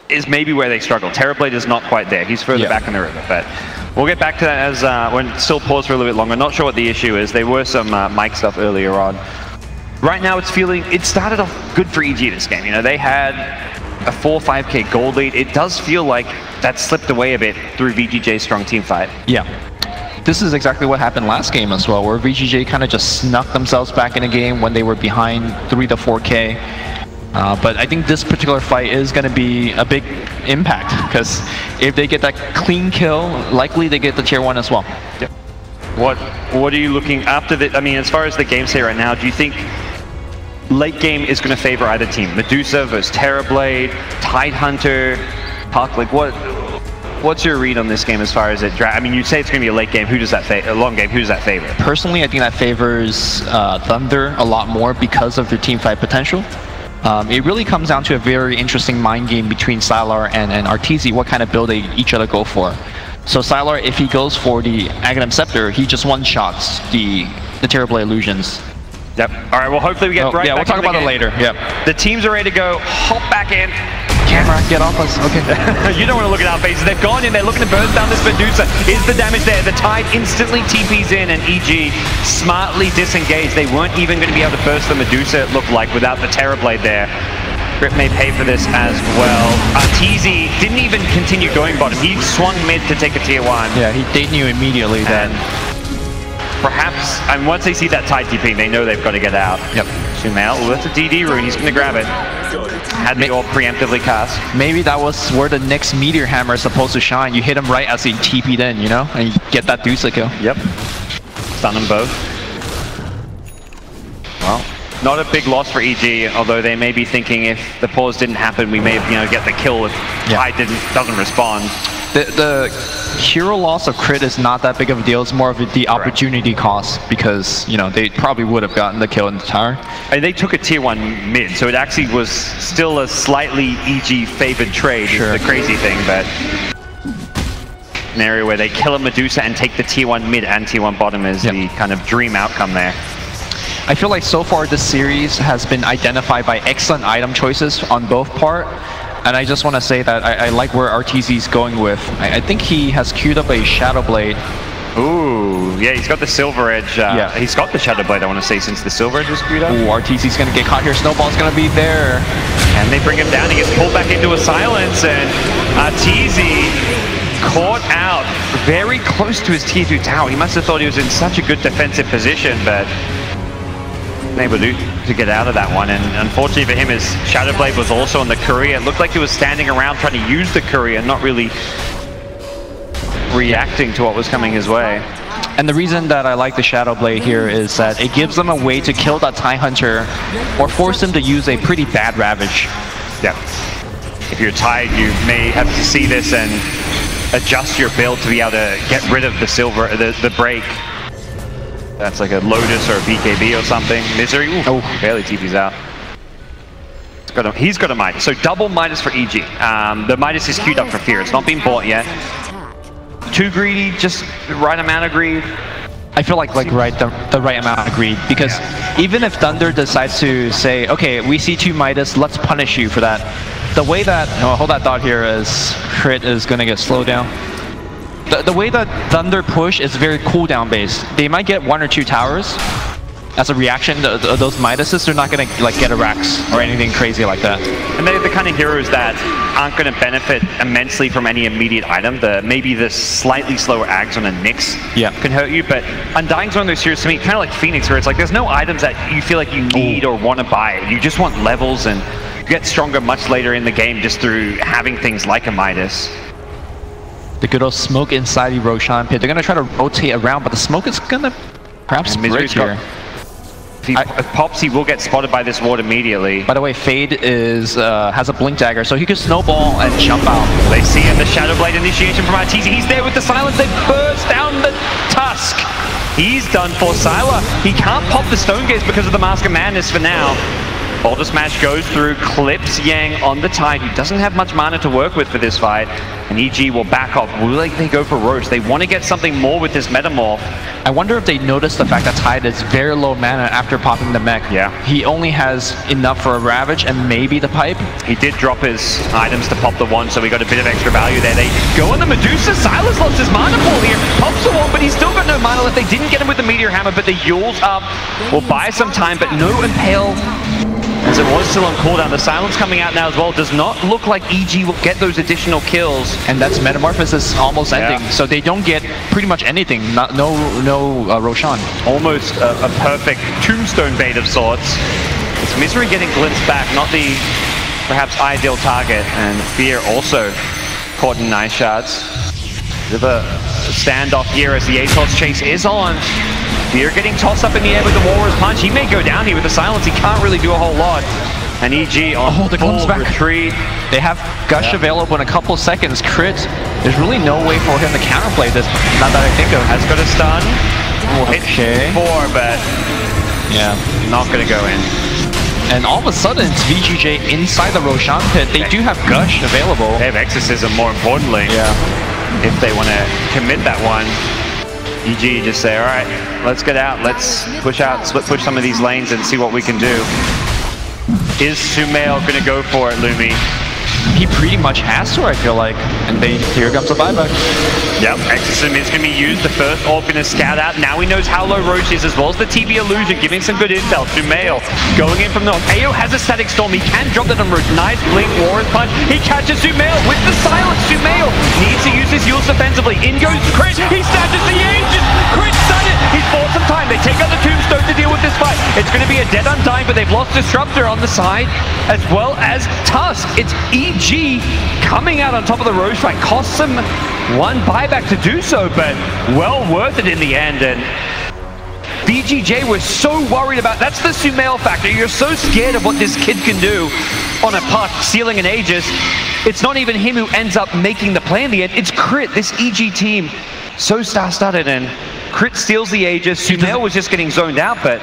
is maybe where they struggle. Terrorblade is not quite there. He's further back in the river, but we'll get back to that as we're still paused for a little bit longer. Not sure what the issue is. There were some mic stuff earlier on. Right now, it started off good for EG this game. You know, they had a 4-5k gold lead. It does feel like that slipped away a bit through VGJ's strong team fight. Yeah. This is exactly what happened last game as well, where VGJ kind of just snuck themselves back in a game when they were behind 3 to 4k. But I think this particular fight is going to be a big impact, because if they get that clean kill, likely they get the tier 1 as well. Yep. What are you looking after the, I mean, as far as the game state right now, do you think late game is going to favor either team? Medusa versus Terrorblade, Tidehunter, Puck, like what's your read on this game as far as it I mean, you say it's going to be a late game. Who does that favor? A long game. Who does that favor? Personally, I think that favors Thunder a lot more because of their team fight potential. It really comes down to a very interesting mind game between Sylar and Arteezy, what kind of build they each other go for. So Sylar, if he goes for the Aghanim Scepter, he just one-shots the Terrorblade Illusions. Yep. All right, well, hopefully we get right back. Yeah, we'll talk about it later. Yep. The teams are ready to go. Hop back in. Camera, get off us. Okay. You don't want to look at our faces. They've gone in. They're looking to burst down this Medusa. Is the damage there? The Tide instantly TPs in, and EG smartly disengaged. They weren't even going to be able to burst the Medusa, it looked like, without the Terrorblade there. Grip may pay for this as well. Arteezy didn't even continue going bottom. He swung mid to take a tier 1. Yeah, they knew immediately then. Perhaps, and once they see that Tide TP, they know they've got to get out. Yep. Sumail, well, that's a DD rune. He's going to grab it. Had the all preemptively cast. Maybe that was where the next Meteor Hammer is supposed to shine. You hit him right as he TP'd in, you know, and you get that Dusa kill. Yep. stun them both. Well, not a big loss for EG, although they may be thinking if the pause didn't happen, we may have, get the kill if Tide doesn't respond. The hero loss of crit is not that big of a deal. It's more of the opportunity cost because, they probably would have gotten the kill in the tower. And they took a tier 1 mid, so it actually was still a slightly EG favored trade, is the crazy thing, but an area where they kill a Medusa and take the tier 1 mid and tier 1 bottom is the kind of dream outcome there. I feel like so far this series has been identified by excellent item choices on both part. And I just want to say that I like where RTZ's going with. I think he has queued up a Shadow Blade. Ooh, yeah, he's got the Silver Edge. He's got the Shadow Blade, I want to say, since the Silver Edge was queued up. Ooh, RTZ's going to get caught here. Snowball's going to be there. And they bring him down. He gets pulled back into a silence. And RTZ caught out very close to his tier 2 tower. He must have thought he was in such a good defensive position, but able to get out of that one. And unfortunately for him, his Shadow Blade was also on the courier. It looked like he was standing around trying to use the courier, not really reacting to what was coming his way. And the reason that I like the Shadow Blade here is that it gives them a way to kill that TIE Hunter or force them to use a pretty bad Ravage. Yeah. If you're tied, you may have to see this and adjust your build to be able to get rid of the the break. That's like a Lotus or a BKB or something. Misery, ooh, barely TP's out. He's got a Midas, so double Midas for EG. The Midas is queued up for Fear. It's not been bought yet. Too greedy, just the right amount of greed. I feel like the right amount of greed, because even if Thunder decides to say, okay, we see 2 Midas, let's punish you for that. The way that, hold that thought here as crit is going to get slowed down. The way that Thunder push is very cooldown based. They might get 1 or 2 towers as a reaction to those Midases. They're not going to get a Rax or anything crazy like that. And they're the kind of heroes that aren't going to benefit immensely from any immediate item. Maybe the slightly slower Ags on a Nyx can hurt you, but Undying's one of those heroes to me, kind of like Phoenix, where it's like there's no items that you feel like you need or want to buy. You just want levels, and you get stronger much later in the game just through having things like a Midas. The good old smoke inside the Roshan pit. They're going to try to rotate around, but the smoke is going to perhaps break here. If he pops, he will get spotted by this ward immediately. By the way, Fade has a Blink Dagger, so he can snowball and jump out. They see in the Shadow Blade initiation from RTZ. He's there with the silence. They burst down the Tusk. He's done for. Sylar, he can't pop the Stone Gaze because of the Mask of Madness for now. Boulder Smash goes through, clips Yang on the Tide, who doesn't have much mana to work with for this fight. And EG will back off. Will they go for Roche? They want to get something more with this Metamorph. I wonder if they notice the fact that Tide is very low mana after popping the mech. Yeah. He only has enough for a Ravage and maybe the Pipe. He did drop his items to pop the one, so we got a bit of extra value there. They go on the Medusa. Silas lost his mana pool here. Pops the one, but he's still got no mana left. They didn't get him with the Meteor Hammer, but the Yule's up. Will buy some time, but no Impale. As it was still on cooldown, the silence coming out now as well. Does not look like EG will get those additional kills. And that's Metamorphosis almost ending, so they don't get pretty much anything. No Roshan. Almost a perfect tombstone bait of sorts. It's Misery getting glimpsed back, not the perhaps ideal target. And Fear also caught in nice shots. Bit of a standoff here as the ATOS chase is on. Fear getting tossed up in the air with the Walrus Punch. He may go down here with the silence. He can't really do a whole lot. And EG on full retreat. They have Gush available in a couple seconds. Crit, there's really no way for him to counterplay this, not that I think of. Has got a stun. Will hit 4, but not going to go in. And all of a sudden, it's VGJ inside the Roshan pit. They do have Gush available. They have Exorcism, more importantly. Yeah. If they want to commit that one. EG just say, all right, let's get out, let's push out, split push some of these lanes and see what we can do. Is Sumail going to go for it, Lumi? He pretty much has to, I feel like. And here comes the buyback. Yep, Exorcism is going to be used. The first orb going to scout out. Now he knows how low Roche is, as well as the TV illusion, giving some good intel. Sumail going in from the north. AO has a static storm. He can drop that on Roche. Nice blink, Warriors punch. He catches Sumail with the silence. Sumail needs to use his heals defensively. In goes Crit. He snatches the Aegis. Crit's done it. He's bought some time. They take out the Tombstone to deal with this fight. It's going to be a dead Undying, but they've lost Disruptor on the side, as well as Tusk. It's EG coming out on top of the Roche fight. Costs them one buyback to do so, but well worth it in the end. And VGJ was so worried about, that's the Sumail factor. You're so scared of what this kid can do on a puck, stealing an Aegis. It's not even him who ends up making the play in the end. It's Crit, this EG team, so star-studded, and Crit steals the Aegis. Sumail was just getting zoned out, but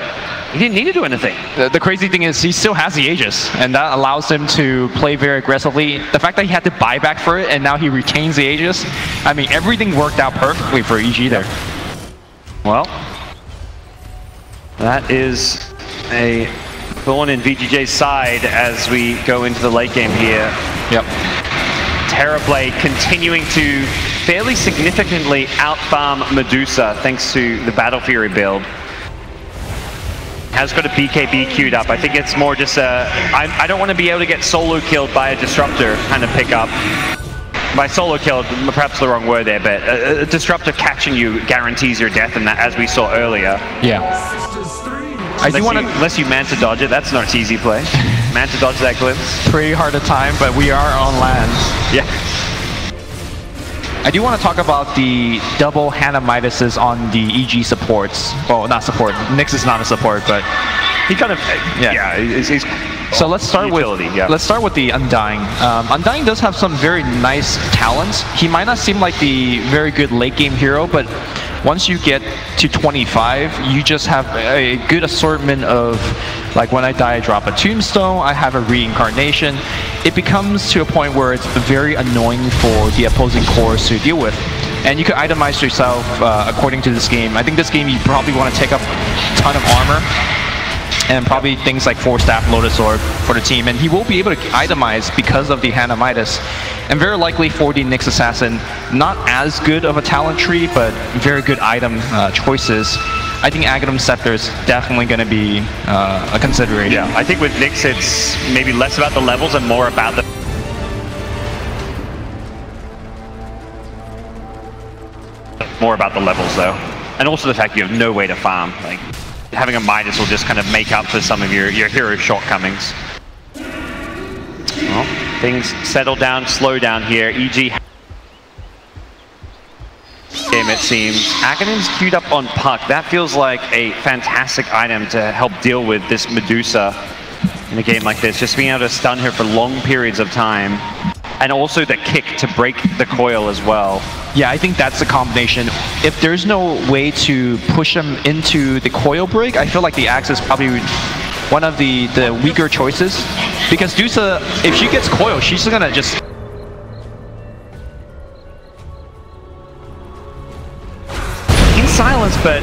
he didn't need to do anything. The crazy thing is he still has the Aegis, and that allows him to play very aggressively. The fact that he had to buy back for it, and now he retains the Aegis, I mean, everything worked out perfectly for EG there. Well, that is a thorn in VGJ's side as we go into the late game here. Yep. Terrorblade continuing to fairly significantly outfarm Medusa thanks to the Battle Fury build. Has got a BKB queued up. I think it's more just a, I don't want to be able to get solo killed by a Disruptor kind of pickup. By solo killed, perhaps the wrong word there, but a Disruptor catching you guarantees your death in that, as we saw earlier. Yeah. I do want to, unless you man to dodge it, that's not an easy play. Man to dodge that glimpse. Pretty hard to time, but we are on land. Yeah. I do want to talk about the double Hannah Midases on the EG supports. Well, not support. Nyx is not a support, but he kind of he's so let's start with the Undying. Undying does have some very nice talents. He might not seem like the very good late game hero, but once you get to 25, you just have a good assortment of, like, when I die, I drop a tombstone, I have a reincarnation. It becomes to a point where it's very annoying for the opposing cores to deal with. And you can itemize yourself according to this game. I think this game you probably want to take up a ton of armor and probably things like 4-staff Lotus Orb for the team. And he will be able to itemize because of the Hannah Midas. And very likely for the Nyx Assassin, not as good of a talent tree, but very good item choices. I think Aghanim Scepter is definitely going to be a consideration. Yeah, I think with Nyx it's maybe less about the levels and more about the... More about the levels though. And also the fact you have no way to farm. Like, having a Midas will just kind of make up for some of your hero shortcomings. Well, things settle down, slow down here. EG game, it seems. Aghanim's queued up on Puck. That feels like a fantastic item to help deal with this Medusa in a game like this. Just being able to stun her for long periods of time. And also the kick to break the coil as well. Yeah, I think that's the combination. If there's no way to push him into the coil break, I feel like the axe is probably one of the weaker choices. Because Dusa, if she gets coil, she's gonna just... In silence, but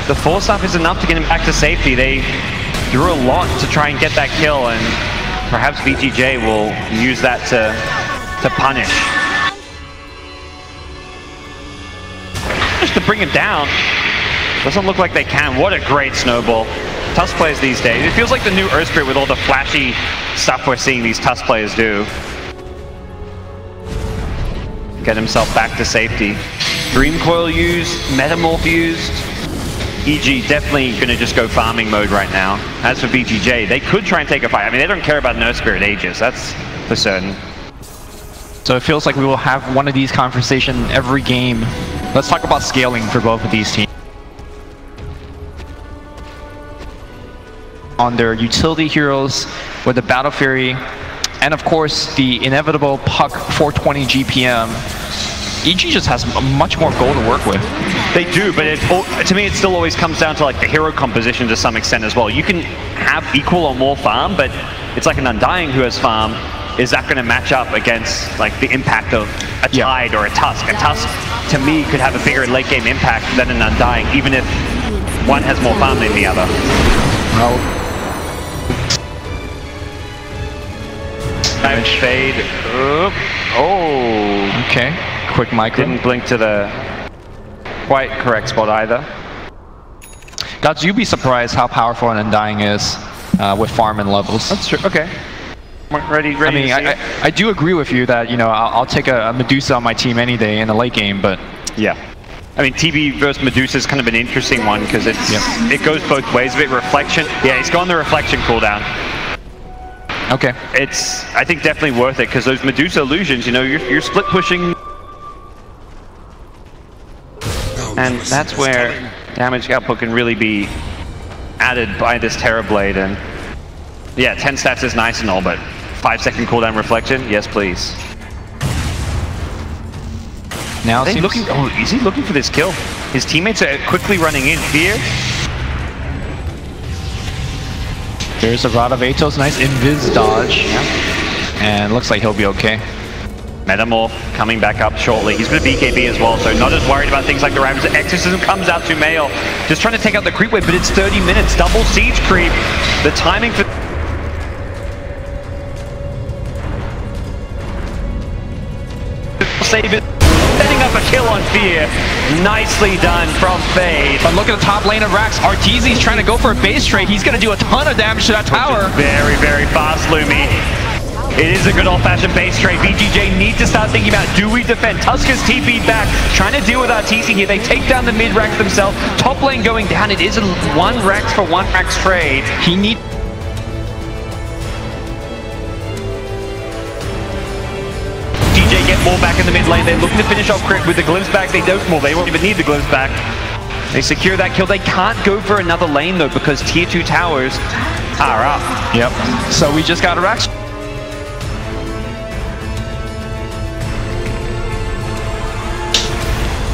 the force up is enough to get him back to safety. They drew a lot to try and get that kill, and perhaps VGJ will use that to punish. Just to bring him down. Doesn't look like they can. What a great snowball. Tusk players these days. It feels like the new Earth Spirit with all the flashy stuff we're seeing these Tusk players do. Get himself back to safety. Dream Coil used, Metamorph used. EG definitely going to just go farming mode right now. As for VGJ, they could try and take a fight. I mean, they don't care about an Earth Spirit Aegis, that's for certain. So it feels like we will have one of these conversations every game. Let's talk about scaling for both of these teams. On their utility heroes with the Battle Fury, and of course the inevitable Puck 420 GPM. EG just has much more goal to work with. They do, but to me it still always comes down to like the hero composition to some extent as well. You can have equal or more farm, but it's like an Undying who has farm. Is that going to match up against like the impact of a Tide or a Tusk? A Tusk, to me, could have a bigger late game impact than an Undying, even if one has more farm than the other. Well, damage fade. Oh. Okay. Quick micro. Didn't blink to the quite correct spot either. Gods, you'd be surprised how powerful an Undying is with farm and levels. That's true. Okay. Ready I mean, I do agree with you that, you know, I'll take a Medusa on my team any day in the late game, but... Yeah. I mean, TB versus Medusa is kind of an interesting one because it's it goes both ways. A bit reflection. Yeah, he's gone the reflection cooldown. Okay. It's, I think, definitely worth it because those Medusa illusions, you know, you're split pushing. And that's where damage output can really be added by this Terrorblade. And yeah, 10 stats is nice and all, but 5-second cooldown reflection, yes please. Now is he looking for this kill? His teammates are quickly running in. Fear. There's a Rod of Atos, nice invis dodge. And looks like he'll be okay. Metamorph coming back up shortly. He's going to BKB as well, so not as worried about things like the Ravage. Exorcism comes out to Mail. Just trying to take out the creep wave, but it's 30 minutes. Double siege creep. The timing for... save it. Setting up a kill on Fear. Nicely done from Fade. But look at the top lane of Rax. Arteezy's trying to go for a base trade. He's going to do a ton of damage to that tower. Very, very fast, Lumi. It is a good old-fashioned base trade. VGJ need to start thinking about, do we defend? Tuska's TP'd back, trying to deal with Arteezy here. They take down the mid-Rax themselves. Top lane going down. It is a 1 Rax for 1 Rax trade. He needs... get more back in the mid lane. They're looking to finish off Crit with the glimpse back. They don't more. They won't even need the glimpse back. They secure that kill. They can't go for another lane though because tier 2 towers are up. Yep. So we just got a Rax.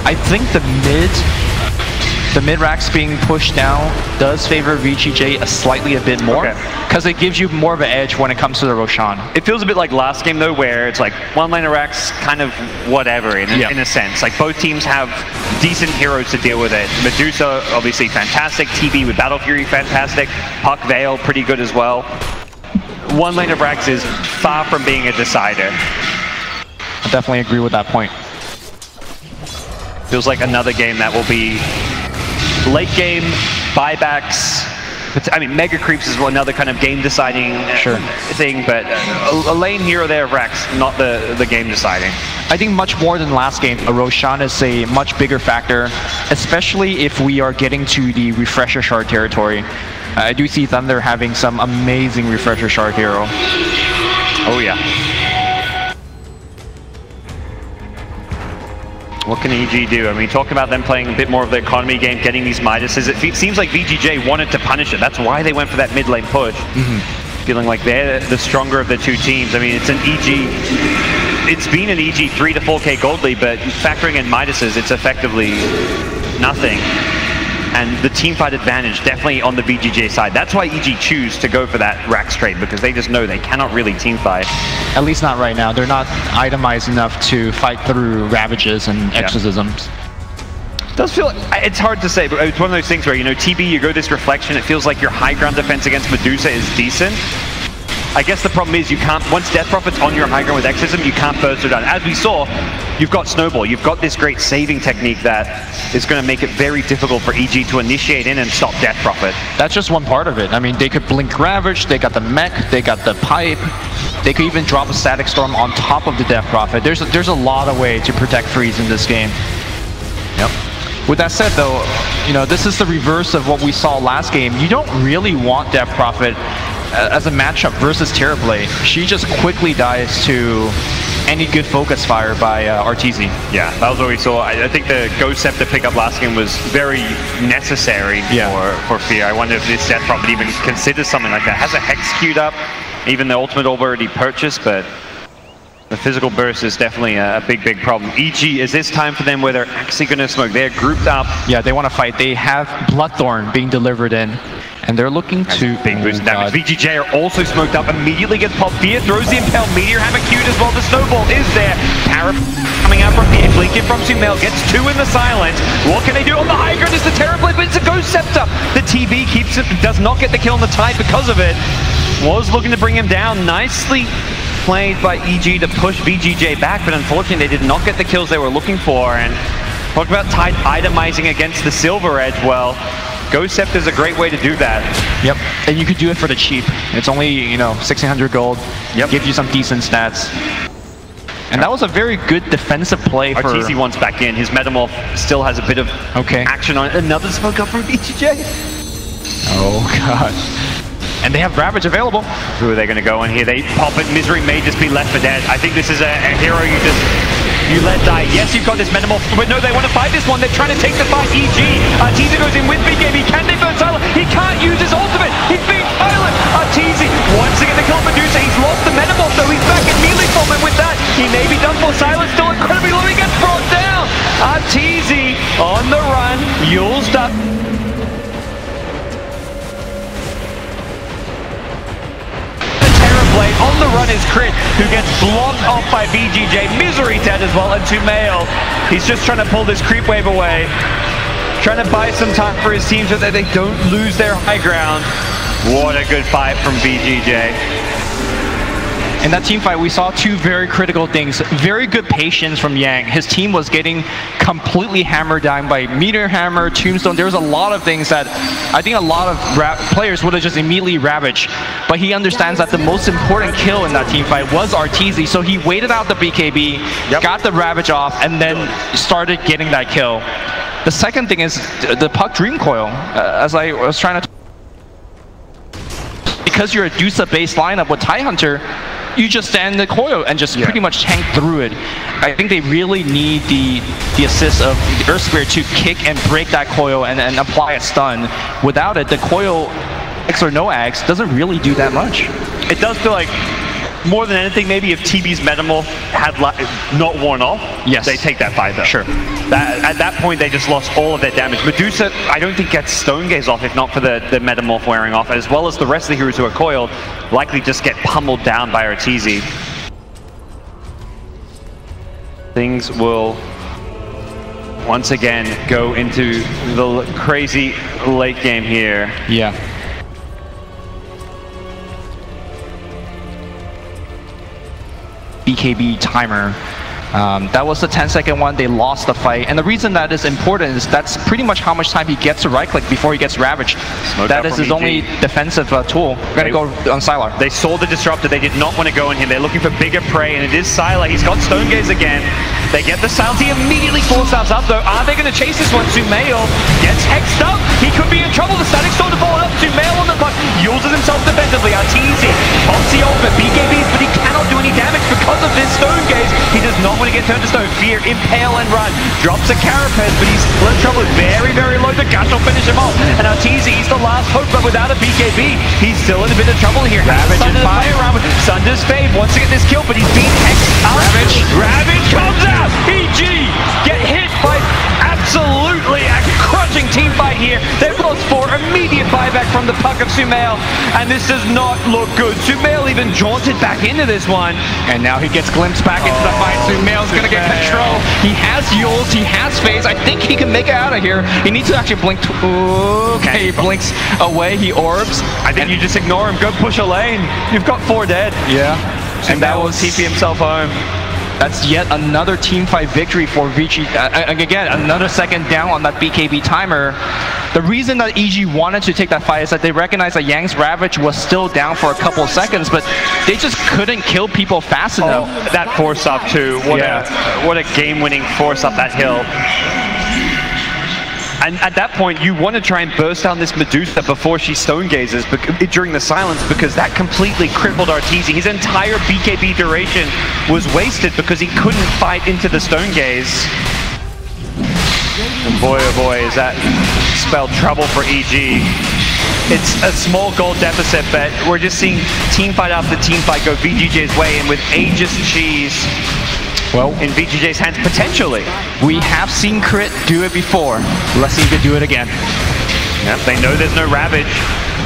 I think the mid-Rax being pushed down does favor VGJ a bit more, because it gives you more of an edge when it comes to the Roshan. It feels a bit like last game though, where it's like one lane of Rax, kind of whatever in a sense. Like both teams have decent heroes to deal with it. Medusa, obviously fantastic. TB with Battle Fury, fantastic. Puck Veil, pretty good as well. One lane of Rax is far from being a decider. I definitely agree with that point. Feels like another game that will be late game, buybacks. I mean, Mega Creeps is another kind of game deciding thing, but a lane here or there of Rax, not the game deciding. I think much more than last game, a Roshan is a much bigger factor, especially if we are getting to the Refresher Shard territory. I do see Thunder having some amazing Refresher Shard hero. Oh yeah. What can EG do? I mean, talk about them playing a bit more of the economy game, getting these Midases. It seems like VGJ wanted to punish it. That's why they went for that mid lane push. Feeling like they're the stronger of the two teams. I mean, it's an EG... It's been an EG 3 to 4k gold lead, but factoring in Midases, it's effectively nothing. And the teamfight advantage definitely on the VGJ side. That's why EG choose to go for that Rax trade, because they just know they cannot really teamfight. At least not right now. They're not itemized enough to fight through Ravages and Exorcisms. It does feel, it's hard to say, but it's one of those things where, you know, TB, you go this reflection, it feels like your high ground defense against Medusa is decent. I guess the problem is you can't, once Death Prophet's on your high ground with Exorcism, you can't burst her down. As we saw, you've got Snowball, you've got this great saving technique that is going to make it very difficult for EG to initiate in and stop Death Prophet. That's just one part of it. I mean, they could blink Ravage, they got the mech, they got the pipe, they could even drop a Static Storm on top of the Death Prophet. There's a lot of way to protect Freeze in this game. Yep. With that said though, you know, this is the reverse of what we saw last game. You don't really want Death Prophet as a matchup versus Terrorblade. She just quickly dies to any good focus fire by Arteezy. Yeah, that was what we saw. I think the Ghost Scepter pickup last game was very necessary for Fear. I wonder if this Death Prophet even considers something like that. Has a Hex queued up, even the ultimate orb already purchased, but the physical burst is definitely a big problem. EG, is this time for them where they're actually going to smoke? They're grouped up. Yeah, they want to fight. They have Bloodthorn being delivered in, and they're looking to... Big boost damage. VGJ are also smoked up, immediately gets popped. Fear throws the Impel. Meteor Hammer queued as well. The Snowball is there. Parrot coming out from Fear, blinking from Sumail, gets 2 in the silence. What can they do? On the high ground is the Terrorblade, but it's a Ghost Scepter. The TV keeps it, does not get the kill on the Tide because of it. Was looking to bring him down. Nicely played by EG to push VGJ back, but unfortunately they did not get the kills they were looking for. And talk about Tide itemizing against the Silver Edge. Well, Ghost Scepter is a great way to do that. Yep, and you could do it for the cheap. It's only, you know, 1600 gold. Yep. Gives you some decent stats. And that was a very good defensive play for... Arteezy wants back in. His Metamorph still has a bit of action on it. Another smoke up from VGJ. Oh, God. and they have Ravage available. Who are they going to go in here? They pop it. Misery may just be left for dead. I think this is a hero you let die. Yes, you've got this Metamorph, but no, they want to fight this one. They're trying to take the fight. EG. Arteezy goes in with BKB. Can they burn Sylar? He can't use his ultimate. He's being silent. Arteezy wants to get the kill Medusa. He's lost the Metamorph, though. He's back in melee form, and with that, he may be done for. Sylar still incredibly low. He gets brought down. Arteezy on the run. Yule's up. On the run is Crit, who gets blocked off by VGJ. Misery dead as well, and Tumail. He's just trying to pull this creep wave away. Trying to buy some time for his team so that they don't lose their high ground. What a good fight from VGJ. In that team fight, we saw two very critical things. Very good patience from Yang. His team was getting completely hammered down by Meteor Hammer, Tombstone. There was a lot of things that I think a lot of players would have just immediately ravaged. But he understands that the most important kill in that team fight was Arteezy. So he waited out the BKB, got the Ravage off, and then started getting that kill. The second thing is the Puck Dream Coil. As I was trying to... Because you're a Dusa-based lineup with Tidehunter, you just stand in the coil and just pretty much tank through it. I think they really need the assist of the Earth Spirit to kick and break that coil and apply a stun. Without it, the coil, X or no X, doesn't really do that much. It does feel like, more than anything, maybe if TB's Metamorph had not worn off, they take that fight though. Sure. At that point, they just lost all of their damage. Medusa, I don't think gets Stone Gaze off if not for the Metamorph wearing off, as well as the rest of the heroes who are coiled, likely just get pummeled down by Arteezy. Things will once again go into the crazy late game here. Yeah. BKB timer. That was the 10-second one. They lost the fight, and the reason that is important is that's pretty much how much time he gets to right-click before he gets ravaged. That is his only defensive tool. We're gonna go on Sylar. They saw the disruptor. They did not want to go in here. They're looking for bigger prey, and it is Sylar. He's got Stone Gaze again. They get the silence. He immediately force-stops up, though. Are they going to chase this one? Tumail gets hexed up. He could be in trouble. The static storm to fall up. Tumail on the puck. Uses himself defensively. Arteezy pops the ultimate BKBs, but he cannot do any damage because of this Stone Gaze. He does not want to get turned to stone. Fear, impale, and run. Drops a Carapace, but he's still in trouble. Very, very low. The Gush will finish him off. And Arteezy, he's the last hope, but without a BKB, he's still in a bit of trouble here. Ravage and fire. Sunder's Fade wants to get this kill, but he's being hexed up. Ravage comes out. EG get hit by absolutely a crushing team fight here. They've lost 4. Immediate buyback from the puck of Sumail, and this does not look good. Sumail even jaunted back into this one. And now he gets glimpsed back into the fight. Sumail's gonna get control. He has Yules, he has Phase. I think he can make it out of here. He needs to actually blink. Okay, he blinks away, he orbs. I think you just ignore him, go push a lane. You've got 4 dead. Yeah. And that will TP himself home. That's yet another team fight victory for VG. Again, another second down on that BKB timer. The reason that EG wanted to take that fight is that they recognized that Yang's Ravage was still down for a couple of seconds, but they just couldn't kill people fast enough. That force up too. What a game-winning force up that hill. And at that point, you want to try and burst down this Medusa before she Stone Gazes during the silence, because that completely crippled Arteezy. His entire BKB duration was wasted because he couldn't fight into the Stone Gaze. And boy, oh boy, is that spelled trouble for EG. It's a small goal deficit, but we're just seeing team fight after team fight go VGJ's way, and with Aegis Cheese in VGJ's hands, potentially. We have seen Crit do it before. Let's see if he can do it again. Yep, they know there's no Ravage.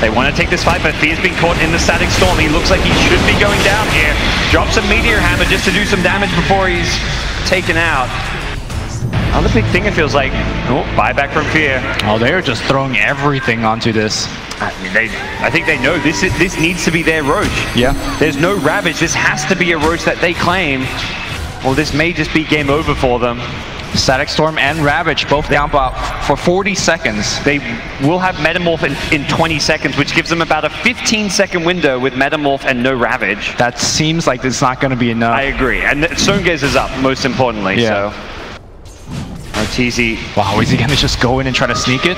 They want to take this fight, but Fear's been caught in the static storm. He looks like he should be going down here. Drops a Meteor Hammer just to do some damage before he's taken out. Another big thing, it feels like. Oh, buyback from Fear. Oh, they're just throwing everything onto this. I think they know this needs to be their Roach. Yeah. There's no Ravage. This has to be a Roach that they claim. Well, this may just be game over for them. Static Storm and Ravage both down for 40 seconds. They will have Metamorph in 20 seconds, which gives them about a 15-second window with Metamorph and no Ravage. That seems like it's not going to be enough. I agree. And Stone Gaze is up, most importantly. Yeah. So Arteezy. Wow, is he going to just go in and try to sneak it?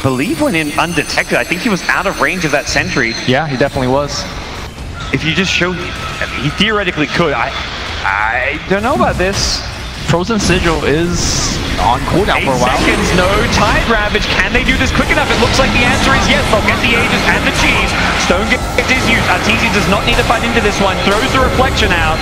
believe went in undetected. I think he was out of range of that sentry. Yeah, he definitely was. If you just showed, he theoretically could. I don't know about this. Frozen Sigil is on cooldown 8 for a while. seconds, no Tide Ravage. Can they do this quick enough? It looks like the answer is yes. They'll get the Aegis and the cheese. Stone gets his use. Arteezy does not need to fight into this one. Throws the reflection out.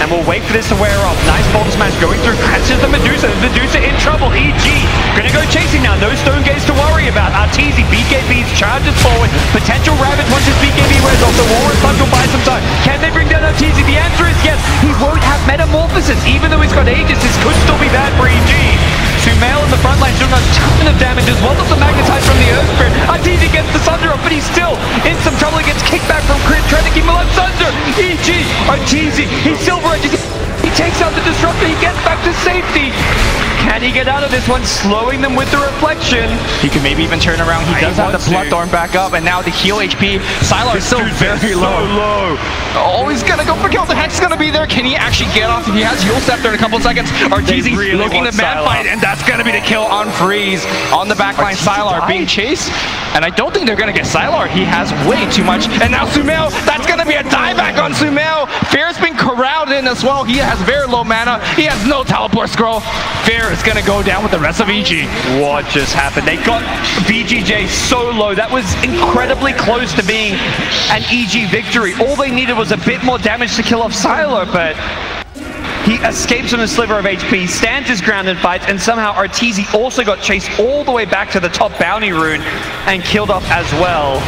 And we'll wait for this to wear off. Nice boulder smash going through. Catches the Medusa. Medusa in trouble. EG gonna go chasing now. No Stone Gaze to worry about. Arteezy, BKBs, charges forward. Potential Ravage once his BKB wears off. The War Sludge will buy some time. Can they bring down Arteezy? The answer is yes. He won't have Metamorphosis. Even though he's got Aegis, this could still be bad for EG. Sumail in the front line doing a ton of damage as well as the Magnetize from the Earth Spirit. Arteezy gets the Sunder off, but he's still in some trouble. He gets kicked back from Chris, trying to keep him alive. Sunder! EG! Arteezy! He's Silver Edge! He takes out the Disruptor, he gets back to safety! Can he get out of this one, slowing them with the reflection? He could maybe even turn around. He does have the Bloodthorn back up, and now the heal HP. Sylar is still very low. Oh, he's gonna go for kill. The Hex is gonna be there. Can he actually get off? If he has Heal Scepter in a couple seconds, Arteezy really looking to mad fight, and that's gonna be the kill on Freeze. On the backline, Sylar being chased, and I don't think they're gonna get Sylar. He has way too much, and now Sumail, that's gonna be a dieback on Sumail. Fair's been corralled in as well. He has very low mana. He has no teleport scroll. Fair is gonna go down with the rest of EG. What just happened? They got VGJ so low. That was incredibly close to being an EG victory. All they needed was a bit more damage to kill off Sylar, but he escapes from a sliver of HP, stands his ground and fights, and somehow Arteezy also got chased all the way back to the top bounty rune and killed off as well.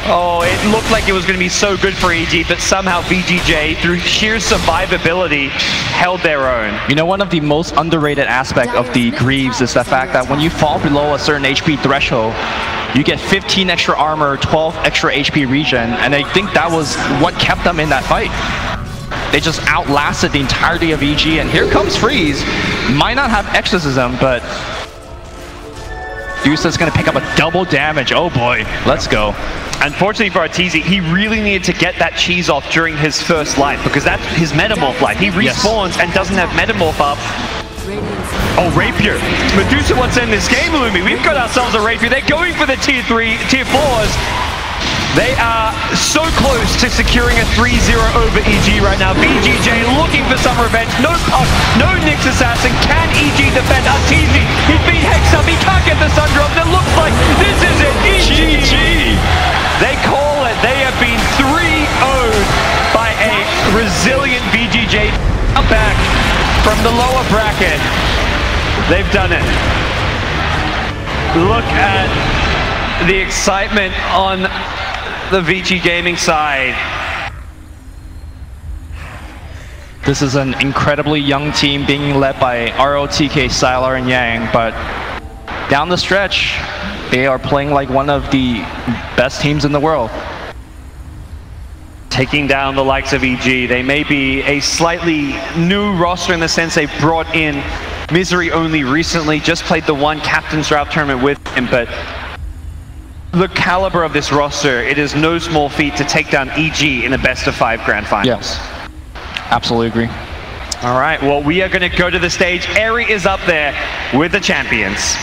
Oh, it looked like it was going to be so good for EG, but somehow VGJ, through sheer survivability, held their own. You know, one of the most underrated aspects of the Greaves is the fact that when you fall below a certain HP threshold, you get 15 extra armor, 12 extra HP regen, and I think that was what kept them in that fight. They just outlasted the entirety of EG, and here comes Freeze. Might not have Exorcism, but Deuce's gonna pick up a double damage. Oh boy, let's go. Unfortunately for Arteezy, he really needed to get that cheese off during his first life, because that's his Metamorph life. He respawns and doesn't have Metamorph up. Oh, Rapier. Medusa wants to end this game, Lumi. We've got ourselves a Rapier. They're going for the tier 3, tier 4s. They are so close to securing a 3-0 over EG right now. VGJ looking for some revenge. No Puck, no Nyx Assassin. Can EG defend? Arteezy, he's been hexed up. He can't get the sun drop. It looks like this is it. EG. They call it. They have been 3-0'd by a resilient VGJ. Back from the lower bracket. They've done it. Look at the excitement on the VG Gaming side. This is an incredibly young team being led by ROTK, Sylar, and Yang, but down the stretch, they are playing like one of the best teams in the world. Taking down the likes of EG. They may be a slightly new roster in the sense they brought in Misery only recently, just played the one Captain's Draft tournament with him, but the caliber of this roster, it is no small feat to take down EG in a best-of-5 grand finals. Yes, absolutely agree. All right, well, we are going to go to the stage. Eri is up there with the champions.